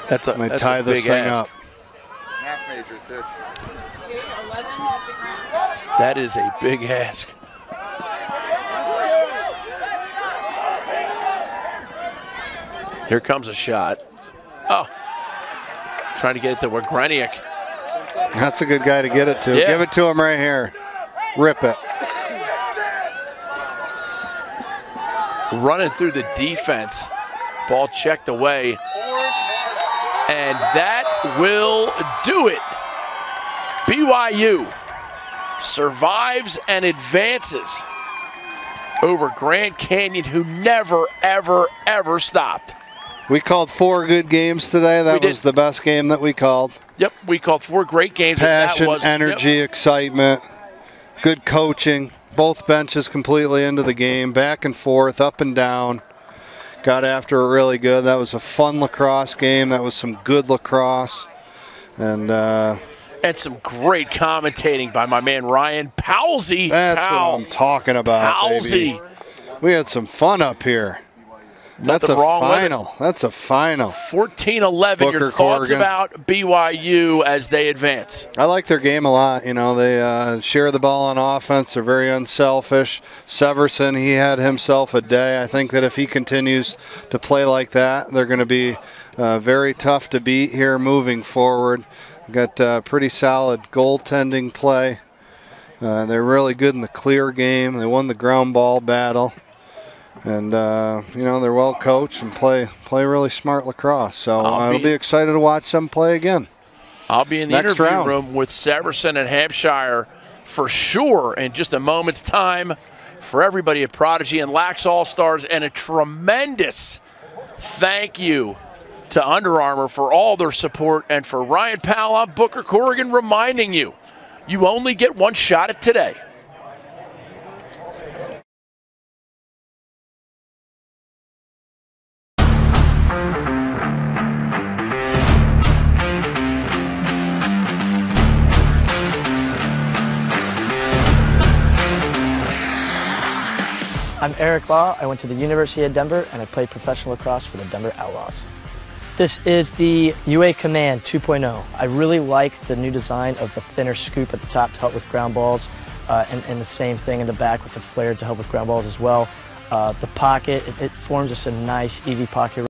That's a tie this big thing ask. up. Math major, it's it. That is a big ask. Here comes a shot. Oh, trying to get it to Greniak. That's a good guy to get it to. Yeah. Give it to him right here. Rip it. Running through the defense. Ball checked away. And that will do it. BYU survives and advances over Grand Canyon, who never, ever, ever stopped. We called 4 good games today. That was the best game that we called. Yep, we called 4 great games. Passion, that was, energy, excitement, good coaching. Both benches completely into the game, back and forth, up and down. Got after it really good. That was a fun lacrosse game. That was some good lacrosse. And some great commentating by my man Ryan Powlsey. That's what I'm talking about, Powlsey. baby. We had some fun up here. That's a final. That's a final. 14-11. Your thoughts about BYU as they advance? I like their game a lot. You know, they share the ball on offense. They're very unselfish. Severson, he had himself a day. I think that if he continues to play like that, they're going to be very tough to beat here moving forward. Got pretty solid goaltending play. They're really good in the clear game. They won the ground ball battle. And, you know, they're well coached and play really smart lacrosse. So it'll be excited to watch them play again. I'll be in the interview room with Severson and Hampshire for sure in just a moment's time. For everybody at Prodigy and Lax All-Stars, and a tremendous thank you to Under Armour for all their support, and for Ryan Powell, I'm Booker Corrigan reminding you, you only get one shot at today. I'm Eric Law. I went to the University of Denver and I played professional lacrosse for the Denver Outlaws. This is the UA Command 2.0. I really like the new design of the thinner scoop at the top to help with ground balls, and the same thing in the back with the flare to help with ground balls as well. The pocket, it forms just a nice, easy pocket.